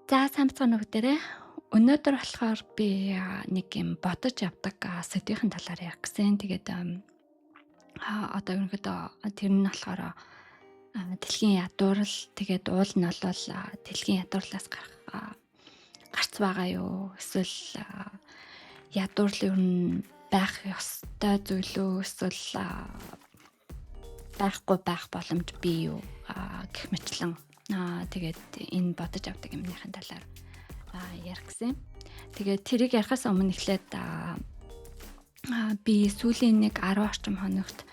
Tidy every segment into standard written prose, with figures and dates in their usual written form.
За сайн бацгаана бүгдээрээ. Өнөөдөр болохоор би нэг юм бодож явдаг сэдвийн талаар ярих гэсэн. Тэгээд одоо ерөнхийдөө тэр нь болохоор дэлхийн ядуурл тэгээд уул нь бол дэлхийн ядуурлаас гарц байгаа юу? Эсвэл ядуурл ер нь байх ёстой зүйл үү? Эсвэл байхгүй байх боломж бий юу? Гэх мэтлэн тэгээд энэ бодож явдаг юмныхын талаар ярих гэсэн. Тэгээд тэрийг ярихаас өмнө эхлээд би сүүлийн нэг 10 орчим хоногт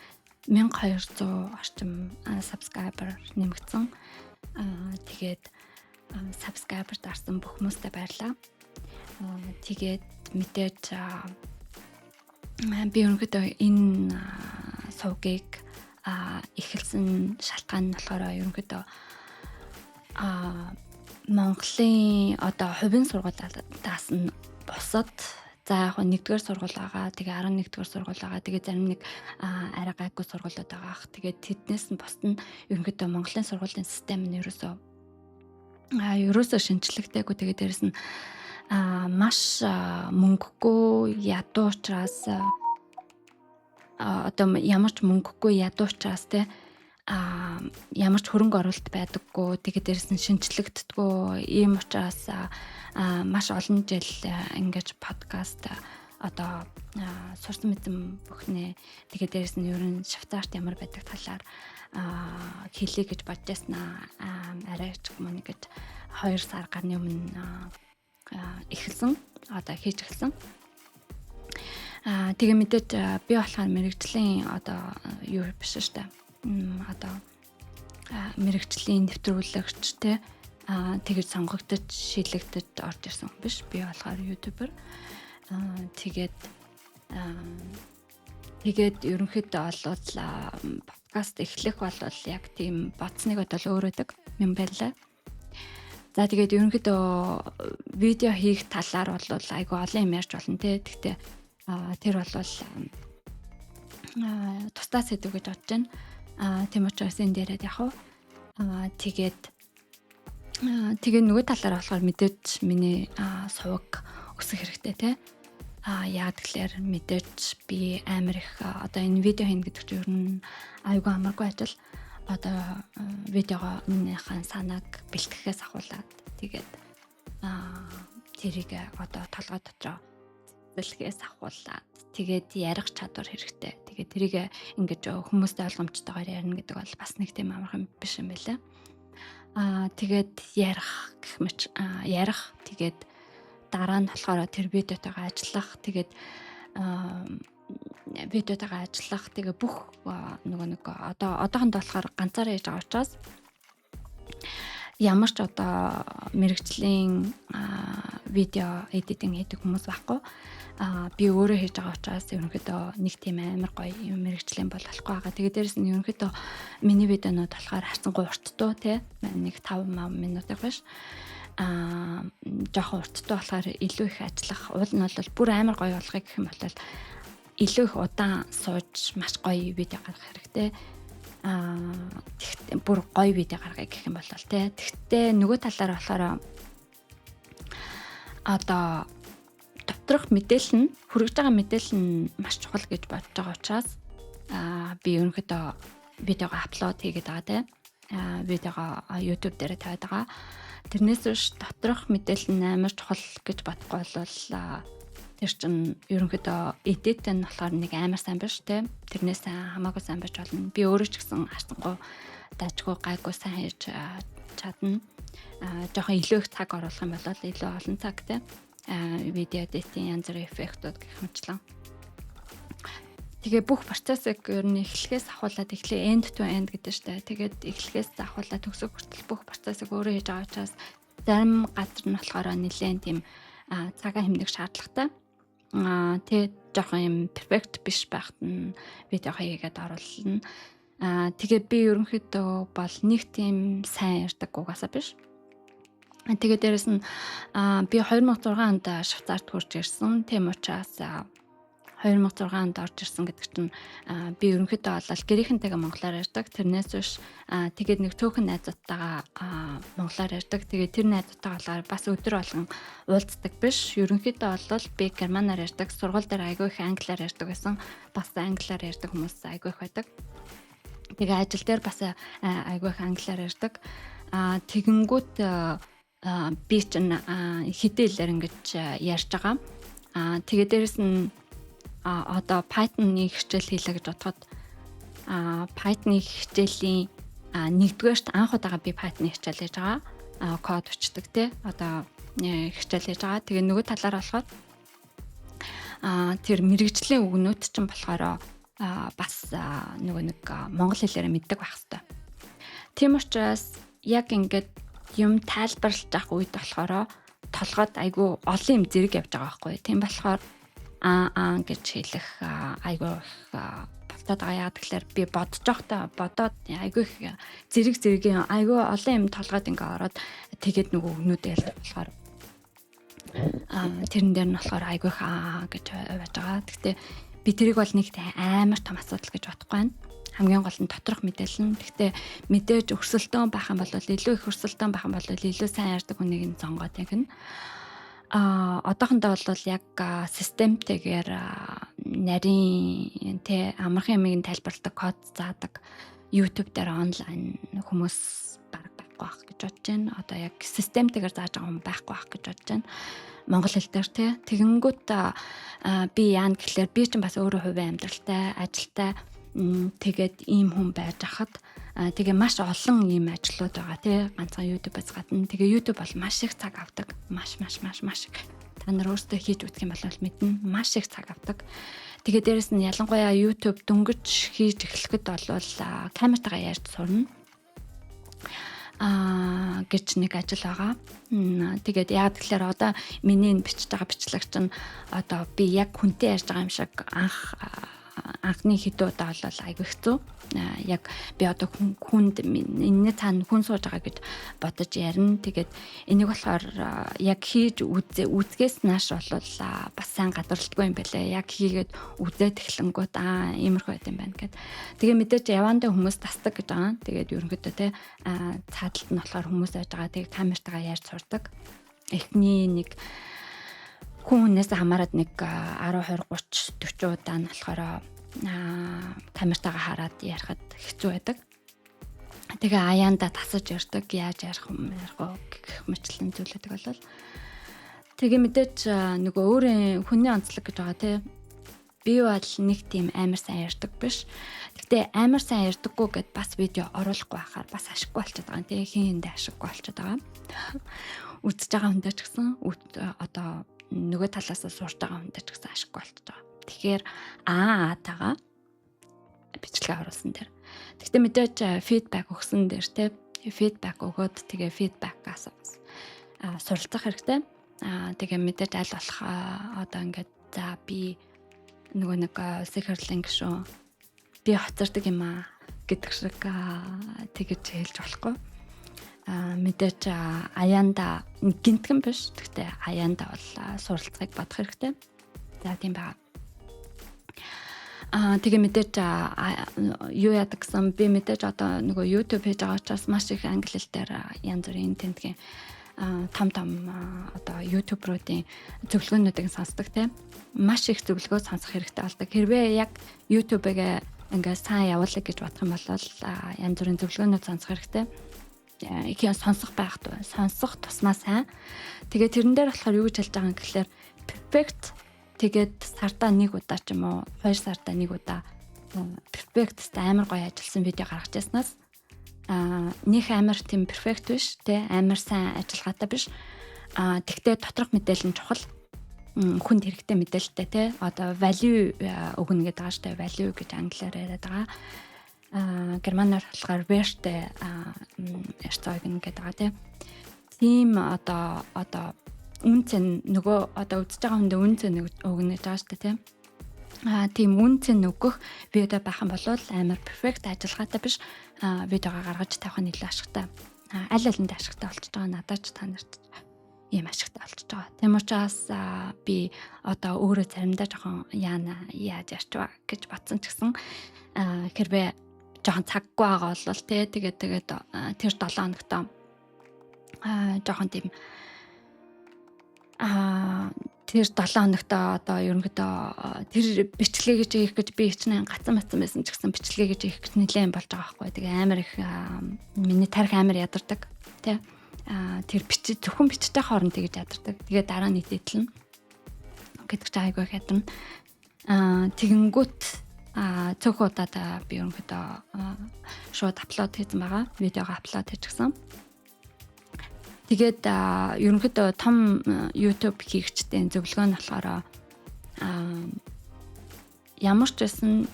1200 орчим subscriber нэмэгдсэн. Тэгээд subscriber дарсан бүх хүмүүстээ баярлалаа. Тэгээд мэдээж би ерөнхийдөө энэ сувгийг эхэлсэн шалтгаан нь болохоор ерөнхийдөө Монголын одоо хувийн сургуулиудаас нь бусад за яг нэгдүгээр сургууль байгаа. Тэгээ 11-р сургууль байгаа. Тэгээ зарим нэг арай гайгүй сургуулиуд байгаа. Тэгээ тэднээс нь бусд нь ерөнхийдөө Монголын сургуулийн систем нь ерөөсөө шинжлэхтэйгүй. Тэгээ дээрэс нь маш мөнгөгүй ядуу учраас одоо ямар ч мөнгөгүй ядуу учраас те ямар ч хөрөнгө оруулалт байдаггүй. Тэгээд дээрс нь шинжлэгддэггүй. Ийм учраас маш олон жил ингэж подкаст одоо сурсан мэдэн бүхнээ тэгээд дээрс нь ер нь Швейцарт ямар байдаг талаар хэлье гэж бодож яснаа. Арай ч юм уу нэг 2 сар гарны өмнө эхэлсэн. Одоо хийж эхэлсэн. Тэгээ мэдээж би болохоор мэрэгжлийн одоо юу биш шүү дээ. Одоо мэрэгжлийн нэвтрүүлэгч те тэгэж сонгогдож шилэгдэж орж ирсэн хүн биш. Би болохоор ютубер. Тэгээд ерөнхийдөө олвол подкаст эхлэх бол яг тийм бодсныг бодвол өөр өдөг юм байлаа. За тэгээд ерөнхийдөө видео хийх талаар бол айгүй олон юм ярьж болно те. Гэхдээ тэр бол тусдаа сэдв гэж бодож байна. Тийм учраас энэ дээрээ яг тэгээд нөгөө талаараа болохоор мэдээж миний сувг өсөх хэрэгтэй те. Яг тэгэхээр мэдээж би амар их одоо энэ видео хийнэ гэдэг чинь ер нь айгүй амаргүй ажил. Одоо видеого минийхэн санааг бэлтгэхээс ахуулаад тэгээд тэрийг одоо толгой дотроо бэлтгэхээс ахуулаад тэгээд ярих чадвар хэрэгтэй. Тэгээд тэрийг ингэж хүмүүстэй ойлгомжтойгоор ярина гэдэг бол бас нэг тийм амархан биш юм байлаа. Тэгээд ярих тэгээд дараа нь болохоор тэр видеотойгоо ажиллах тэгээд тэгээ бүх нэг одоохондоо болохоор ганцаараа хийж байгаа учраас ямар ч одоо мэрэгжлийн видео эдитинг хийдэг хүмүүс байхгүй. Би өөрөө хийж байгаа учраас ерөнхийдөө нэг тийм амар гоё мэрэгжлийн бол болохгүй байгаа. Тэгээ дээрэс нь ерөнхийдөө миний видеонууд болохоор харцангуй уртдуу те. Нэг 5 минутыг биш. Жохон уртдуу болохоор илүү их ажиллах. Уул нь бол бүр амар гоё болгохыг гэх юм бол илүү их удаан сууж маш гоё видео гаргах хэрэгтэй. Тэгтээ бүр гоё видео гаргая гэх юм бол те. Тэгтээ нөгөө талаараа болохоор одоо доторх мэдээлэл нь хүрэж байгаа мэдээлэл нь маш чухал гэж бодож байгаа учраас би ерөнхийдөө видеого апплод хийгээд байгаа те. Видеого YouTube дээр тавиад байгаа. Тэрнээс биш доторх мэдээлэл нь амар чухал гэж бодохгүй бол тэр чинь ерөнхийдөө эдит нь болохоор нэг амар сайн биш те. Тэрнээс хамаагүй сайн байж болно. Би өөрөө ч гэсэн харцангуй дажгүй гайгүй сайн хийж чадна. Жохон илүү их цаг оруулах юм бол илүү олон цаг те. Видео эдитийн янз бүрийн эффектүүд гэх мэтлэн. Тэгээ бүх процессыг ер нь эхлэхээс ахуулаад end to end гэдэг штэ. Тэгээд эхлэхээс ахуулаад төгсөх хүртэл бүх процессыг өөрөө хийж байгаа учраас зарим газар нь болохоор нэлээд тийм цагаа хэмнэх шаардлагатай. Тэгээд жоохон юм перфект биш байхад нь видео хийгээд оруулна. Тэгээд би ерөнхийдөө бол нэг тийм сайн ярьдаг угаасаа биш. Тэгээд дээрэс нь би 2006 онд Швейцарт хурж ирсэн. Тийм учраас 2006 онд орж ирсэн гэдэг чинь би ерөнхийдөө бол гэрийнхэнтэйгээ монголоор ярьдаг. Тэрнээс биш тэгээд нэг цөөхөн найзуудтайгаа монголоор ярьдаг. Тэгээд тэр найзуудтайгаа болохоор бас өдөр болгон уулздаг биш. Ерөнхийдөө бол би германаар ярьдаг. Сургууль дээр айгүй их англиар ярьдаг байсан. Бас англиар ярьдаг хүмүүс айгүй их байдаг. Тэгээ ажил дээр бас айгүй их англиар ярьдаг. Тэгэнгүүт би чинь хэдээлэр ингэж ярьж байгаа. Тэгээ дээрэс нь одоо Python-ы хичээл хийлээ гэж бодоход Python-ы хичээлийн нэгдүгээрт анх удаага би Python-ы хичээл хийж байгаа. Код бичдэг те. Одоо хичээл хийж байгаа. Тэгээ нөгөө талаар болохоор тэр мэрэгжлийн үгнүүд чинь болохоор бас нөгөө нэг монгол хэлээр мэддэг байх хэрэгтэй. Тийм учраас яг ингээд юм тайлбарлаж авах үед болохоор толгойд айгүй олон юм зэрэг явж байгаа байхгүй. Тийм болохоор гэж хэлэх айгүй болтоод байгаа. Яг тэгэхээр би бодож бодоод айгүй их зэрэг айгүй олон юм толгойд ингээ ороод тэгээд нөгөө өгнүүдээ ялдаг болохоор тэрэн дээр нь болохоор айгүй их гэж байж байгаа. Гэхдээ би тэрийг бол нэг амар том асуудал гэж бодохгүй байна. Хамгийн гол нь доторх мэдээлэл нь. Гэхдээ мэдээж өрсөлдөөн байх юм бол илүү их өрсөлдөөн байх юм бол илүү сайн ярьдаг хүнийг нь сонгоод яг нь. Одоохондоо бол яг системтэйгээр нарийн амархан ямиг тайлбарладаг код заадаг YouTube дээр онлайн хүмүүс бараг байхгүй байх гэж бодож байна. Одоо яг системтэйгээр зааж байгаа хүн байхгүй байх гэж бодож байна. Монгол хэл дээр тэгэнгүүт би яана гэхлээр би чинь бас өөрөө хувийн амьдралтай, ажилтай тэгээд ийм хүн байж хахад тэгээ маш олон ийм ажлууд байгаа ганцхан YouTube-аас гадна. Тэгээ YouTube бол маш их цаг авдаг. Маш та нар өөрсдөө хийж үзэх юм бол мэднэ. Маш их цаг авдаг. Тэгээ дээрэс нь ялангуяа YouTube дөнгөж хийж эхлэхэд бол камертайгаа ярьж сурна. Гэж нэг ажил байгаа. Тэгээд яг тэгэхээр одоо миний бичиж байгаа бичлэг чинь одоо би яг хүнтэй ярьж байгаа юм шиг анхны хэдэн удаа бол айгүй хэцүү. Яг би одоо хүнд энэ цаана хүн сууж байгаа гэж бодож ярина. Тэгээд энийг болохоор яг хийж үзгээс нааш бол бас сайн гадарлалтгүй юм байлаа. Яг хийгээд үзээд эхлэнгүүт иймэрхүү байт юм байна гэд. Тэгээ мэдээж явандаа хүмүүс тасдаг гэж байгаа. Тэгээд ерөнхийдөө цаадалт нь болохоор хүмүүс байж байгаа. Тэгээд камертайгаа ярьж сурдаг. Эхний нэг хүнээс хамаарад нэг 10 20 30 40 удаа нь болохоор камертайгаа хараад ярихад хэцүү байдаг. Тэгээ аяанда тасаж ярьдаг, яаж ярих гэх мэтлэн зүйлүүдийг болвол тэгээ мэдээж нөгөө өөрийн хүний онцлог гэж байгаа би бол нэг тийм амар сайн ярьдаг биш. Гэхдээ амар сайн ярьдаггүй гэд бас видео оруулахгүй байхаар бас ашиггүй болчиход байгаа. Тэгээ хин хэндээ ашиггүй болчиход байгаа. Үзэж байгаа хүндээ ч гэсэн одоо нөгөө талаас нь сурж байгаа хүндээ ч гэсэн ашиггүй болчиход байгаа. Тэгэхээр таага бичлэгээ оруулсан дээр. Гэхдээ мэдээж фидбек өгсөн дээр фидбек өгөөд тэгээ фидбекаас суралцах хэрэгтэй. Тэгээ мэдээж аль болох одоо ингээд за би нөгөө нэг сэхэрлэн гişүү би хоцордог юм гэдэг шиг тэгэж хэлж болохгүй. Мэдээж аяанда гинтгэн биш. Гэхдээ аяанда бол суралцахыг бодох хэрэгтэй. За тийм байна. Тэгээ мэдээж юу яадаг гэсэн би мэдээж одоо нөгөө YouTube хийж байгаа учраас маш их англи хэл дээр янз бүрийн тентгийн том одоо YouTube-руудын зөвлөгөөнүүдийг сонсдог маш их зөвлөгөө сонсох хэрэгтэй болдог. Хэрвээ яг YouTube-ыг ингээд сайн явуулъя гэж бодох юм бол янз бүрийн зөвлөгөөнүүд сонсох хэрэгтэй. Их сонсох байхад сонсох тусмаа сайн. Тэгээ тэрэн дээр болохоор юу гэж хэлж байгаа юм гэхэлэр perfect тэгээд сартаа нэг удаа ч юм уу 2 сартаа нэг удаа perfect амар гоё ажилласан видео гаргаж яснаас нөх амар тийм perfect биш амар сайн ажиллагаатай биш. Тэгтээ доторх мэдээлэл нь чухал. Хүнд хэрэгтэй мэдээлэлтэй одоо value өгнө гэдэг байгаа шүү дээ. Value гэж англиар яриад байгаа. Германаар болохоор wertтэй эрцөөгнө гэдэг байгаа тийм одоо үнцэн нөгөө одоо үзэж байгаа хүндээ үнцэн өгнө гэж байгаа шүү дээ тийм үнцэн өгөх видео байх юм бол амар перфект ажиллагаатай биш видеого гаргаж тавих нь илүү ашигтай. Аль алинд ашигтай болчихж байгаа надад ч та нарт ийм ашигтай болчихж байгаа. Тийм учраас би одоо өөрөө заримдаа жоохон яаж ярьчваа гэж бодсон ч гэсэн хэрвээ жоохон цаггүй байгаа бол тэгээд тэр 7 хоногт жоохон тийм тэр 7 хоногт одоо ерөнхийдөө тэр бичлэгээ гэж хийх гэж би хичнээн гацсан байсан ч гэсэн бичлэгээ гэж хийх гэж нэлээд болж байгаа байхгүй. Тэгээ амар их миний тарих амар ядардаг тий. Тэр зөвхөн бичтэй хооронд тэгж ядардаг. Тэгээ дараа нь нийтэлнэ гэдэг чинь айгүй хятадна. Тэгэнгүүт цөөх удаад би ерөнхийдөө шууд апплод хийсэн байгаа. Видеого апплод хийчихсэн. Тэгээд ерөнхийдөө том YouTube хийгчдийн зөвлөгөө нь болохоор ямар ч байсан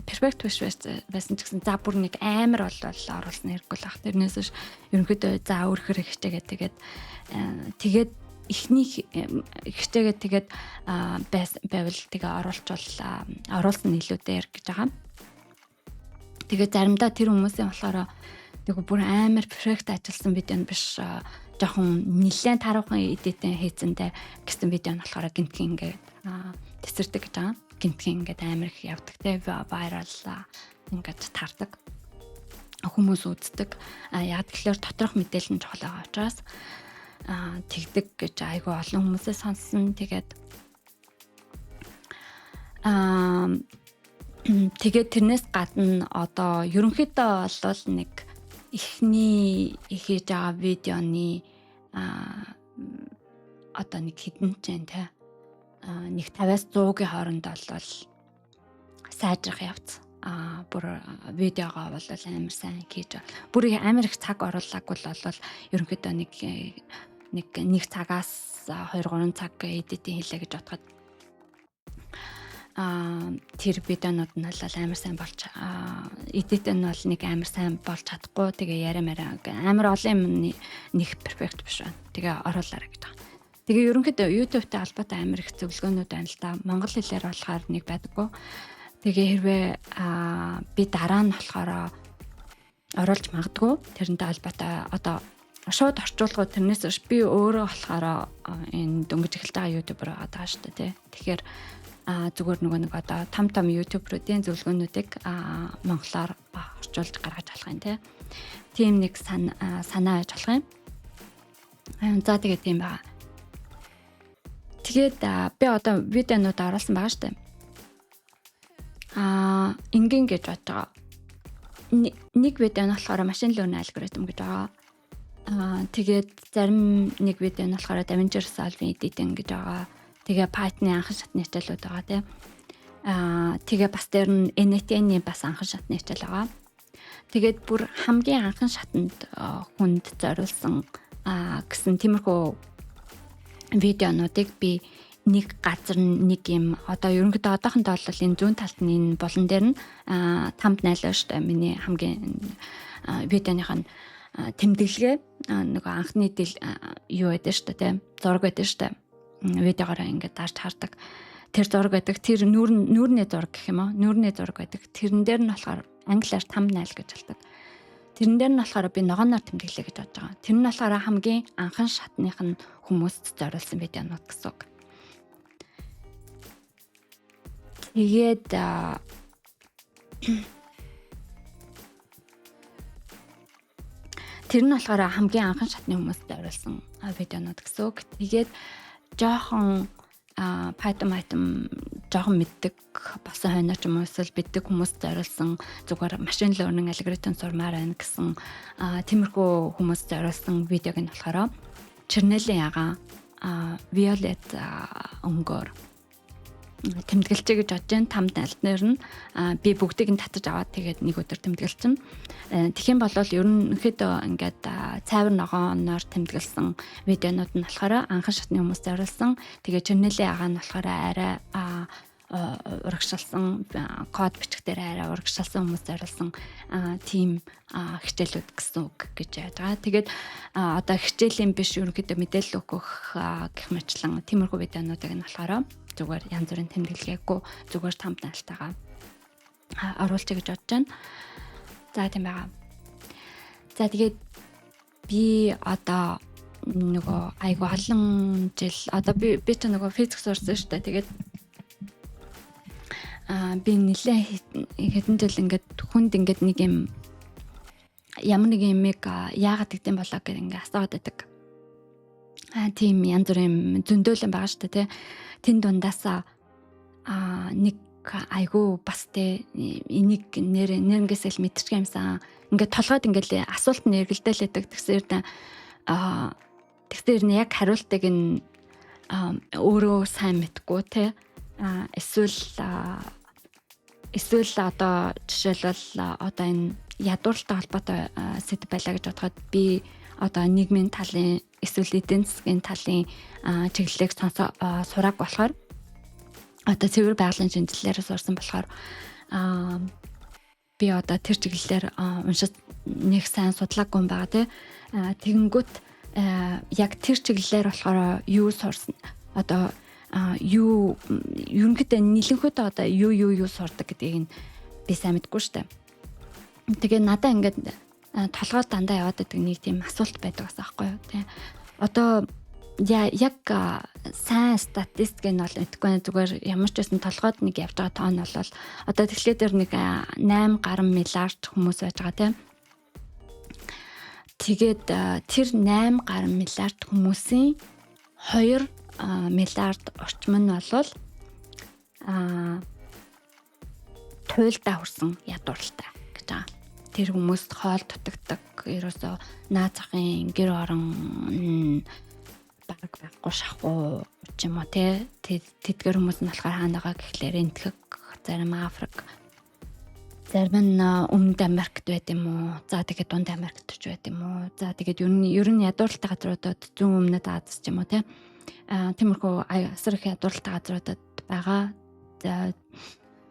перфект биш байсан ч гэсэн за бүр нэг амар бол оруулсан хэрэггүй л ах. Тэрнээс биш ерөнхийдөө за өөрөөр хичээгээд тэгээд эхний хичээгээд тэгээд байвал тэгээ оруулсан илүү дээр гэж байгаа. Тэгээд заримдаа тэр хүмүүсийн болохоор нэг бүр амар перфект ажилласан видео нь биш жоохон нэлээд таруухан эдитэн хийцэндээ гэсэн видео нь болохоор гинтхэн ингээд тесэрдэг гэж байгаа. Гинтхэн ингээд амар их явдаг те viral ингээд тардаг. Хүмүүс үздэг. Яг тэгэхээр доторх мэдээлэл нь чухал байгаа учраас тэгдэг гэж айгүй олон хүмүүсээ сонссон. Тэгээд тэрнээс гадна одоо ерөнхийдөө бол нэг эхний хийж байгаа видеоны одоо нэг хэдэн ч те нэг 50-аас 100-ийн хооронд бол сайжрах явц. Бүр видеогоо бол амар сайн хийж бүр амар их цаг оруулаагүй бол ерөнхийдөө нэг цагаас 2-3 цаг эдитинг хийлээ гэж бодоход тэр видеонууд нь бол амар сайн болж эдит нь бол нэг амар сайн болж чадахгүй. Тэгээ яриа амар олон юм нэг перфект биш байна. Тэгээ оруулаарай гэж байгаа. Тэгээ ерөнхийдөө YouTube-тэй албатай амар их зөвлөгөөнүүд байна л да. Монгол хэлээр болохоор нэг байдаггүй. Тэгээ хэрвээ би дараа нь болохоор оруулж магадгүй тэрнтэй албатай одоо шууд орчуулгууд тэрнээс биш би өөрөө болохоор энэ дөнгөж эхэлж байгаа YouTuber байгаа шүү дээ тий. Тэгэхээр зүгээр нэг одоо том YouTube-руудын зөвлөгөөнүүдийг монголоор орчуулж гаргаж болох юм тий. Тийм нэг санаа байж болох юм. За тэгээд тийм байгаа. Тэгээд би одоо видеонууд оруулсан байгаа шүү дээ. Ингийн гэж бодож байгаа. Нэг видео нь болохоор машин learning алгоритм гэж байгаа. Тэгээд зарим нэг видео нь болохоор DaVinci Resolve editing гэж байгаа. Тэгээ Python-ы анхан шатны хичээлүүд байгаа тийм. Тэгээ бас дээр нь NTN-ийн бас анхан шатны хичээл байгаа. Тэгээд бүр хамгийн анхан шатанд хүнд зориулсан гэсэн тиймэрхүү видеонуудыг би нэг газар нэг юм одоо ерөнхийдөө одоохондоо бол энэ зүүн талд нь энэ болон дээр нь thumbnail шүү дээ. Миний хамгийн видеоных нь тэмдэглэгээ нөгөө анхны юу байдаг шүү дээ тийм. Зураг байдаг шүү дээ. Видеогоор ингээд дарж хардаг. Тэр зураг байдаг. Тэр нүүрний зураг гэх юм уу? Нүүрний зураг байдаг. Тэрэн дээр нь болохоор англиар thumbnail гэж хэлдэг. Тэрэн дээр нь болохоор би ногооноор тэмдэглэе гэж бодож байгаа. Тэр нь болохоор хамгийн анхан шатных нь хүмүүст зориулсан видеонууд гэсэн үг. Тэгээд тэр нь болохоор хамгийн анхан шатны хүмүүст зориулсан видеонууд гэсэн үг. Тэгээд жоохон Python жоохон мэддэг басан хойно ч юм уу эсвэл биддэг хүмүүст зориулсан зүгээр машин learning алгоритм сурмаар байна гэсэн тиймэрхүү хүмүүст зориулсан видеог нь болохоор Чернелийн ягаан Violet өнгөөр тэмдэглэжээ гэж бодож байна. Thumbnail-нэр нь би бүгдийг нь татаж аваад тэгээд нэг өдөр тэмдэглэсэн. Тэгхийн бол ерөнхийдөө ингээд цайвар ногооноор тэмдэглэсэн видеонууд нь болохоор анхан шатны хүмүүс зориулсан. Тэгээд Чернелийн ягаан нь болохоор арай урагшилсан код бичих дээр арай урагшилсан хүмүүс зориулсан тим хичээлүүд гэсэн үг гэж яаж байгаа. Тэгээд одоо хичээлийн биш ерөнхийдөө мэдээлэл өгөх гэх мэтлэн тиймэрхүү видеонуудыг нь болохоор зүгээр янз бүрийн тэмдэглэгээгүй зүгээр thumbnail-тайгаа оруулчих гэж бодож байна. За тийм байгаа. За тэгээд би одоо нөгөө айгу олон жил одоо би ч нөгөө физик сурсан шүү дээ. Тэгээд би нэлээд хэдэн жил ингээд хүнд ингээд нэг юм ямар нэг юмыг яагаад тэгдэм болоо гэх ингээд асууад байдаг. Тийм янз бүрийн зөндөөлөн байгаа шүү дээ. Тэн дундаасаа нэг айгу бас те энийг нэрнгээсээ л мэдчих юмсан. Ингээд толгойд ингээд асуулт нь эргэлдээлээдэг. Тэгсээр нь яг хариултыг нь өөрөө сайн мэдгүй те. Эсвэл одоо жишээлбэл одоо энэ ядууралтай холбоотой сэдв байлаа гэж бодоход би одоо нийгмийн талын эсвэл эдийн засгийн талын чиглэлийг сурааг болохоор одоо цэвэр байгалийн шинжилгээр сурсан болохоор би одоо тэр чиглэлээр уншиж нэг сайн судлаагүй юм байгаа тий. Тэгэнгүүт яг тэр чиглэлээр болохоор юу сурсан одоо юу ерөнхийдөө нэлэнхөөд одоо юу сурдаг гэдгийг нь би сайн мэдгүй штэ. Тэгээ надаа ингээд толгойд дандаа яваад байдаг нэг тийм асуулт байдаг бас аахгүй юу тий. Одоо яг сайн статистик нь бол мэдгүй зүгээр ямар ч байсан толгойд нэг явж байгаа тоон бол одоо тэгэхээр дээр нэг 8 гаруй миллиард хүмүүс байж байгаа тийм. Тэгээд тэр 8 гаруй миллиард хүмүүсийн 2 миллиард орчим нь бол туйлдаа хүрсэн ядууралтай гэж байгаа. Тэр хүмүүст хоол дутагддаг ерөөсөө наад захын гэр орон баг байхгүй шахуу ч юм уу те тэдгэр хүмүүс нь болохоор хаанагаа гэхлээр энтгэх зарим Африк зарим нь Өмнөд Америкт байт юм уу за тэгээд Дунд Америкт ч байт юм уу за тэгээд ер нь ядууралтай газруудад зүүн өмнөд Аз ч юм уу те тиймэрхүү асар их ядууралтай газруудад байгаа за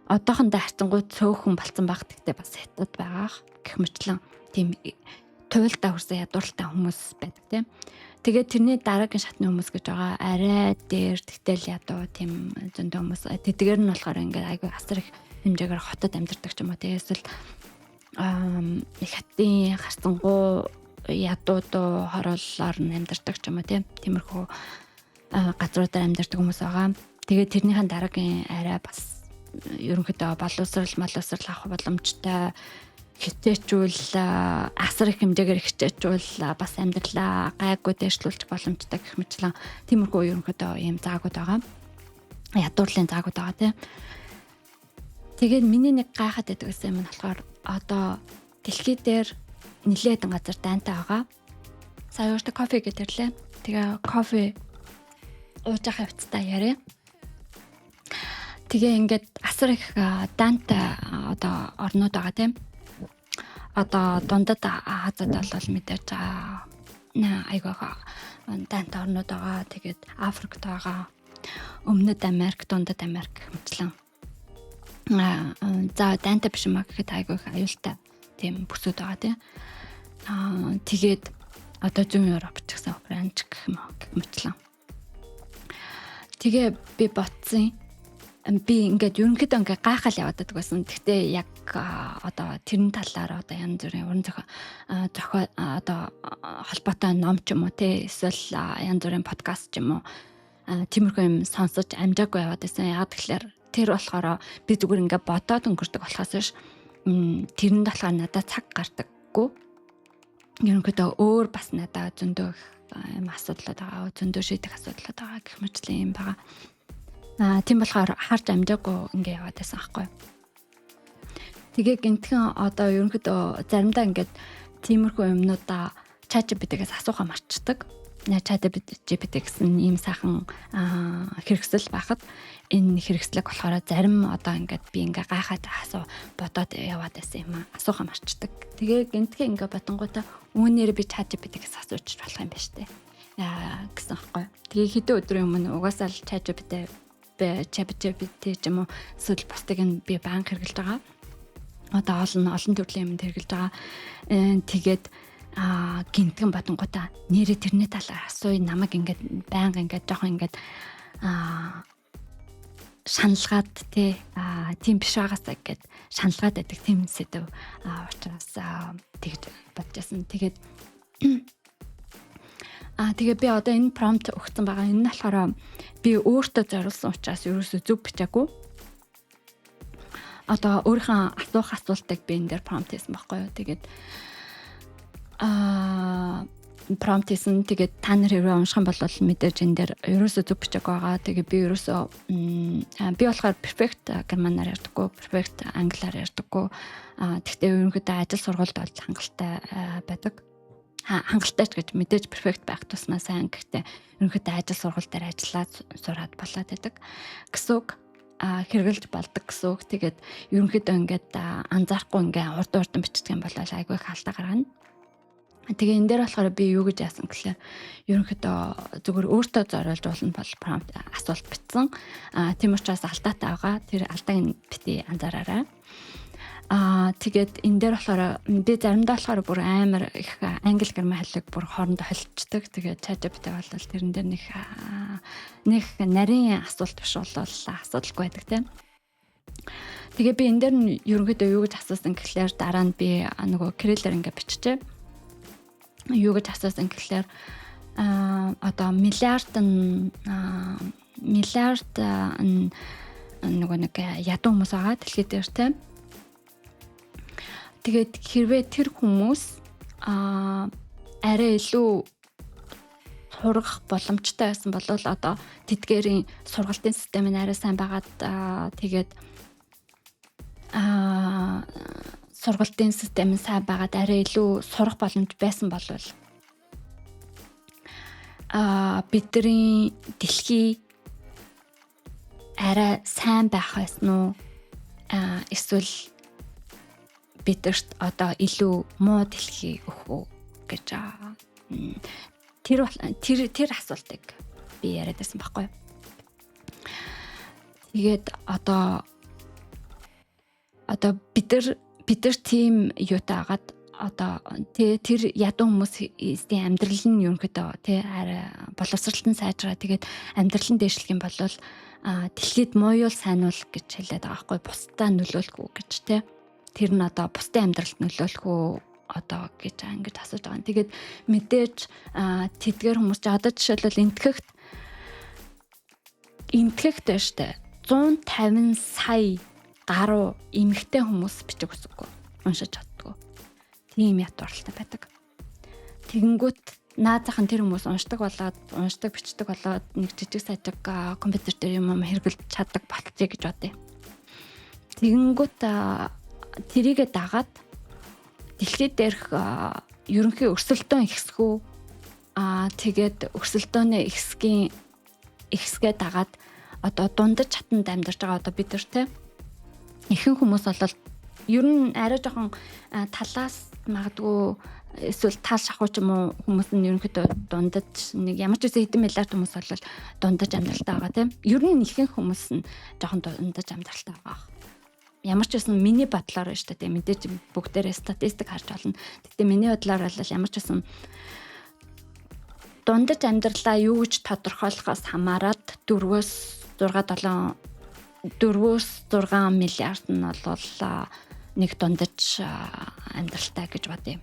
одоохондоо харцангуй цөөхөн болцсон баг гэхдээ бас хятад байгаа гэх мэтлэн тийм туйлдаа хүрсэн ядууралтай хүмүүс байдаг те. Тэгээд тэрний дараагийн шатны хүмүүс гэж байгаа арай дээр тэгтэл ядуу тийм зөндөө хүмүүс тэдгээр нь болохоор ингээд айгүй асар их хэмжээгээр хотод амьдардаг ч юм уу те эсвэл их хатын харцангуй ядуудуу хорооллоор нь амьдардаг ч юм уу те тиймэрхүү газруудаар амьдардаг хүмүүс байгаа. Тэгээд тэрнийхэн дараагийн арай бас ерөнхийдөө боловсрал авах боломжтой хичээчүүл асар их хэмжээгээр хичээчүүл бас амьдралаа гайгүй дэвшлүүлчих боломжтой гэх мэтлэн тиймэрхүү ерөнхийдөө ийм заагууд байгаа. Ядуурлын заагууд байгаа тийм. Тэгээд миний нэг гайхаад байдаг юм нь болохоор одоо дэлхий дээр нэлээд газар дайнтай байгаа. Сая өөртөө кофе гэдэрлээ. Тэгээ кофе ууж ахаа хувцастай яриа. Тэгээ ингээд асар их даантай одоо орнууд байгаа тийм. Одоо дундад Азад бол мэдээж айгүйгаа даантай орнууд байгаа. Тэгээд Африкт байгаа. Өмнөд Америк, Дундад Америк мэтлэн. За даантай биш юм аа гэхэд айгүйх аюултай тийм бүсүүд байгаа тийм. Тэгээд одоо зүүн Европ ч гэсэн Франц гэх мэтлэн. Тэгээ би бодсон би ингээд ерөнхийдөө ингээд гайхал яваад байдаг байсан. Гэхдээ яг одоо тэрэн талаар одоо янз бүрийн уран зохиол одоо холбоотой ном ч юм уу те эсвэл янз бүрийн подкаст ч юм уу тиймэрхүү юм сонсож амжаагүй яваад байсан. Яг тэгэхээр тэр болохоор би зүгээр ингээд бодоод өнгөрдөг болохоос биш тэрэнд болохоор надад цаг гардаггүй. Ерөнхийдөө өөр бас надад зөндөө юм асуудлууд байгаа. Зөндөө шийдэх асуудлууд байгаа гэх мэтлэн юм байгаа. Тийм болохоор харж амжаагүй ингээ яваад байсан аахгүй. Тэгээ гинтхэн одоо ерөнхийдөө заримдаа ингээд тиймэрхүү юмнуудаа ChatGPT-гээс асуухаа марчдаг. ChatGPT гэсэн ийм сайхан хэрэгсэл байхад энэ хэрэгслэг болохоор зарим одоо ингээд би ингээ гайхаад бодоод яваад байсан юм аа. Асуухаа марчдаг. Тэгээ гинтхэн ингээ бодонгуудаа үүнээр би ChatGPT-гээс асууж болох юм байна штэ. Гэсэн аахгүй. Тэгээ хэдэн өдрийн өмнө угаасаа л ChatGPT ч юм уу эсвэл бусдыг нь би банк хэрэглэж байгаа. Одоо олон төрлийн юмд хэрэглэж байгаа. Тэгээд гинтгэн бодонгуудаа нэрээ тэрний талаар асууя намайг ингээд банк ингээд жоохон ингээд шаналгаад тийм биш байгаасаа ингээд шаналгаад байдаг тийм сэдв учраас тэгж бодчихсон. Тэгээд Тэгээ би одоо энэ prompt өгсөн байгаа. Энэ нь болохоор би өөртөө зориулсан учраас ерөөсөө зөв бичээгүй. Одоо өөрийнхөө асуух асуултыг би энэ дээр prompt хийсэн байхгүй юу. Тэгээд prompt хийсэн. Тэгээд та нар хэрвээ унших юм бол мэдээж энэ дээр ерөөсөө зөв бичээгүй байгаа. Тэгээд би ерөөсөө би болохоор perfect германаар ярьдаггүй, perfect англиар ярьдаггүй. Тэгтээ ерөнхийдөө ажил сургуульд бол хангалттай байдаг. Хангалттай ч гэж мэдээж perfect байх тусмаа сайн. Гэхдээ ерөнхийдөө ажил сургууль дээр ажиллаад сураад болоод байдаг гэсэн үг. Хэрэгжилж болдог гэсэн үг. Тэгээд ерөнхийдөө ингээд анзаарахгүй ингээд урд бичдэг юм бол айгүй их алдаа гаргана. Тэгээ энэ дээр болохоор би юу гэж яасан гэхээр ерөнхийдөө зөвхөн өөртөө зориулж болно бол prompt асуулт бичсэн. Тийм учраас алдаатай байгаа. Тэр алдааг бити анзаараарай. Тэгээд энэ дээр болохоор би заримдаа болохоор бүр амар их англи герман хэллэг бүр хоорондоо холилддог. Тэгээд ChatGPT бол тэрэн дээр нэг нарийн асуулт биш болол асуудалгүй байдаг тийм. Тэгээ би энэ дээр нь ерөнхийдөө юу гэж асуусан гэхээр дараа нь би нөгөө Kirillээр ингээд биччихэ. Юу гэж асуусан гэхээр одоо миллиард нөгөө нэг ядуу хүмүүс байгаа дэлхий дээр тийм. Тэгээд хэрвээ тэр хүмүүс арай илүү сурах боломжтой байсан бол одоо тэдгээрийн сургалтын систем нь арай сайн байгаад тэгээд сургалтын систем нь сайн байгаад арай илүү сурах боломж байсан бол бидний дэлхий арай сайн байх байсан уу эсвэл бидэрт одоо илүү муу дэлхий өгөх үү гэж тэр асуултыг би яриад байсан байхгүй юу. Тэгээд одоо бид нар тийм юутай агаад одоо тэр ядуу хүмүүсийн амьдрал нь ерөнхийдөө арай боловсролтон сайжраа тэгээд амьдрал нь дээшлэх юм бол дэлхийд мууюул сайнуул гэж хэлээд байгаа байхгүй бусдаа нөлөөлөхгүй гэж тэр нь одоо бусдын амьдралд нөлөөлөхгүй одоо гэж ингэж асууж байгаа. Тэгээд мэдээж тэдгээр хүмүүс ч одоо жишээлбэл энтгэхт байна штэ 150 сая гаруй эмэгтэй хүмүүс бичих үсэхгүй уншиж чаддгүй. Тийм ятууралтай байдаг. Тэгэнгүүт наазахан тэр хүмүүс уншдаг бичдэг болоод нэг жижиг сажиг компьютер дээр юм хэрэглэж чаддаг болчихъя гэж бодъё. Тэгэнгүүт тэрийгэ дагаад дэлхий дээрх ерөнхий өрсөлдөөн ихсгүү тэгээд өрсөлдөөнөө ихсгээ дагаад одоо дундаж чатанд амьдарч байгаа одоо бид нар ихэнх хүмүүс бол ер нь арай жоохон талаас магадгүй эсвэл тал шахуу ч юм уу хүмүүс нь ерөнхийдөө дундаж нэг ямар ч үсэн хэдэн миллиард хүмүүс бол дундаж амьдралтай байгаа тийм. Ер нь ихэнх хүмүүс нь жоохон дундаж амьдралтай байгаа. Ямар ч үсэн миний бодлоор байна шүү дээ. Мэдээж бүгдээрээ статистик харж болно. Гэхдээ миний бодлоор бол ямар ч үсэн дундаж амьдралаа юу гэж тодорхойлохоос хамаарат 4-6 миллиард нь бол нэг дундаж амьдралтай гэж бодъё.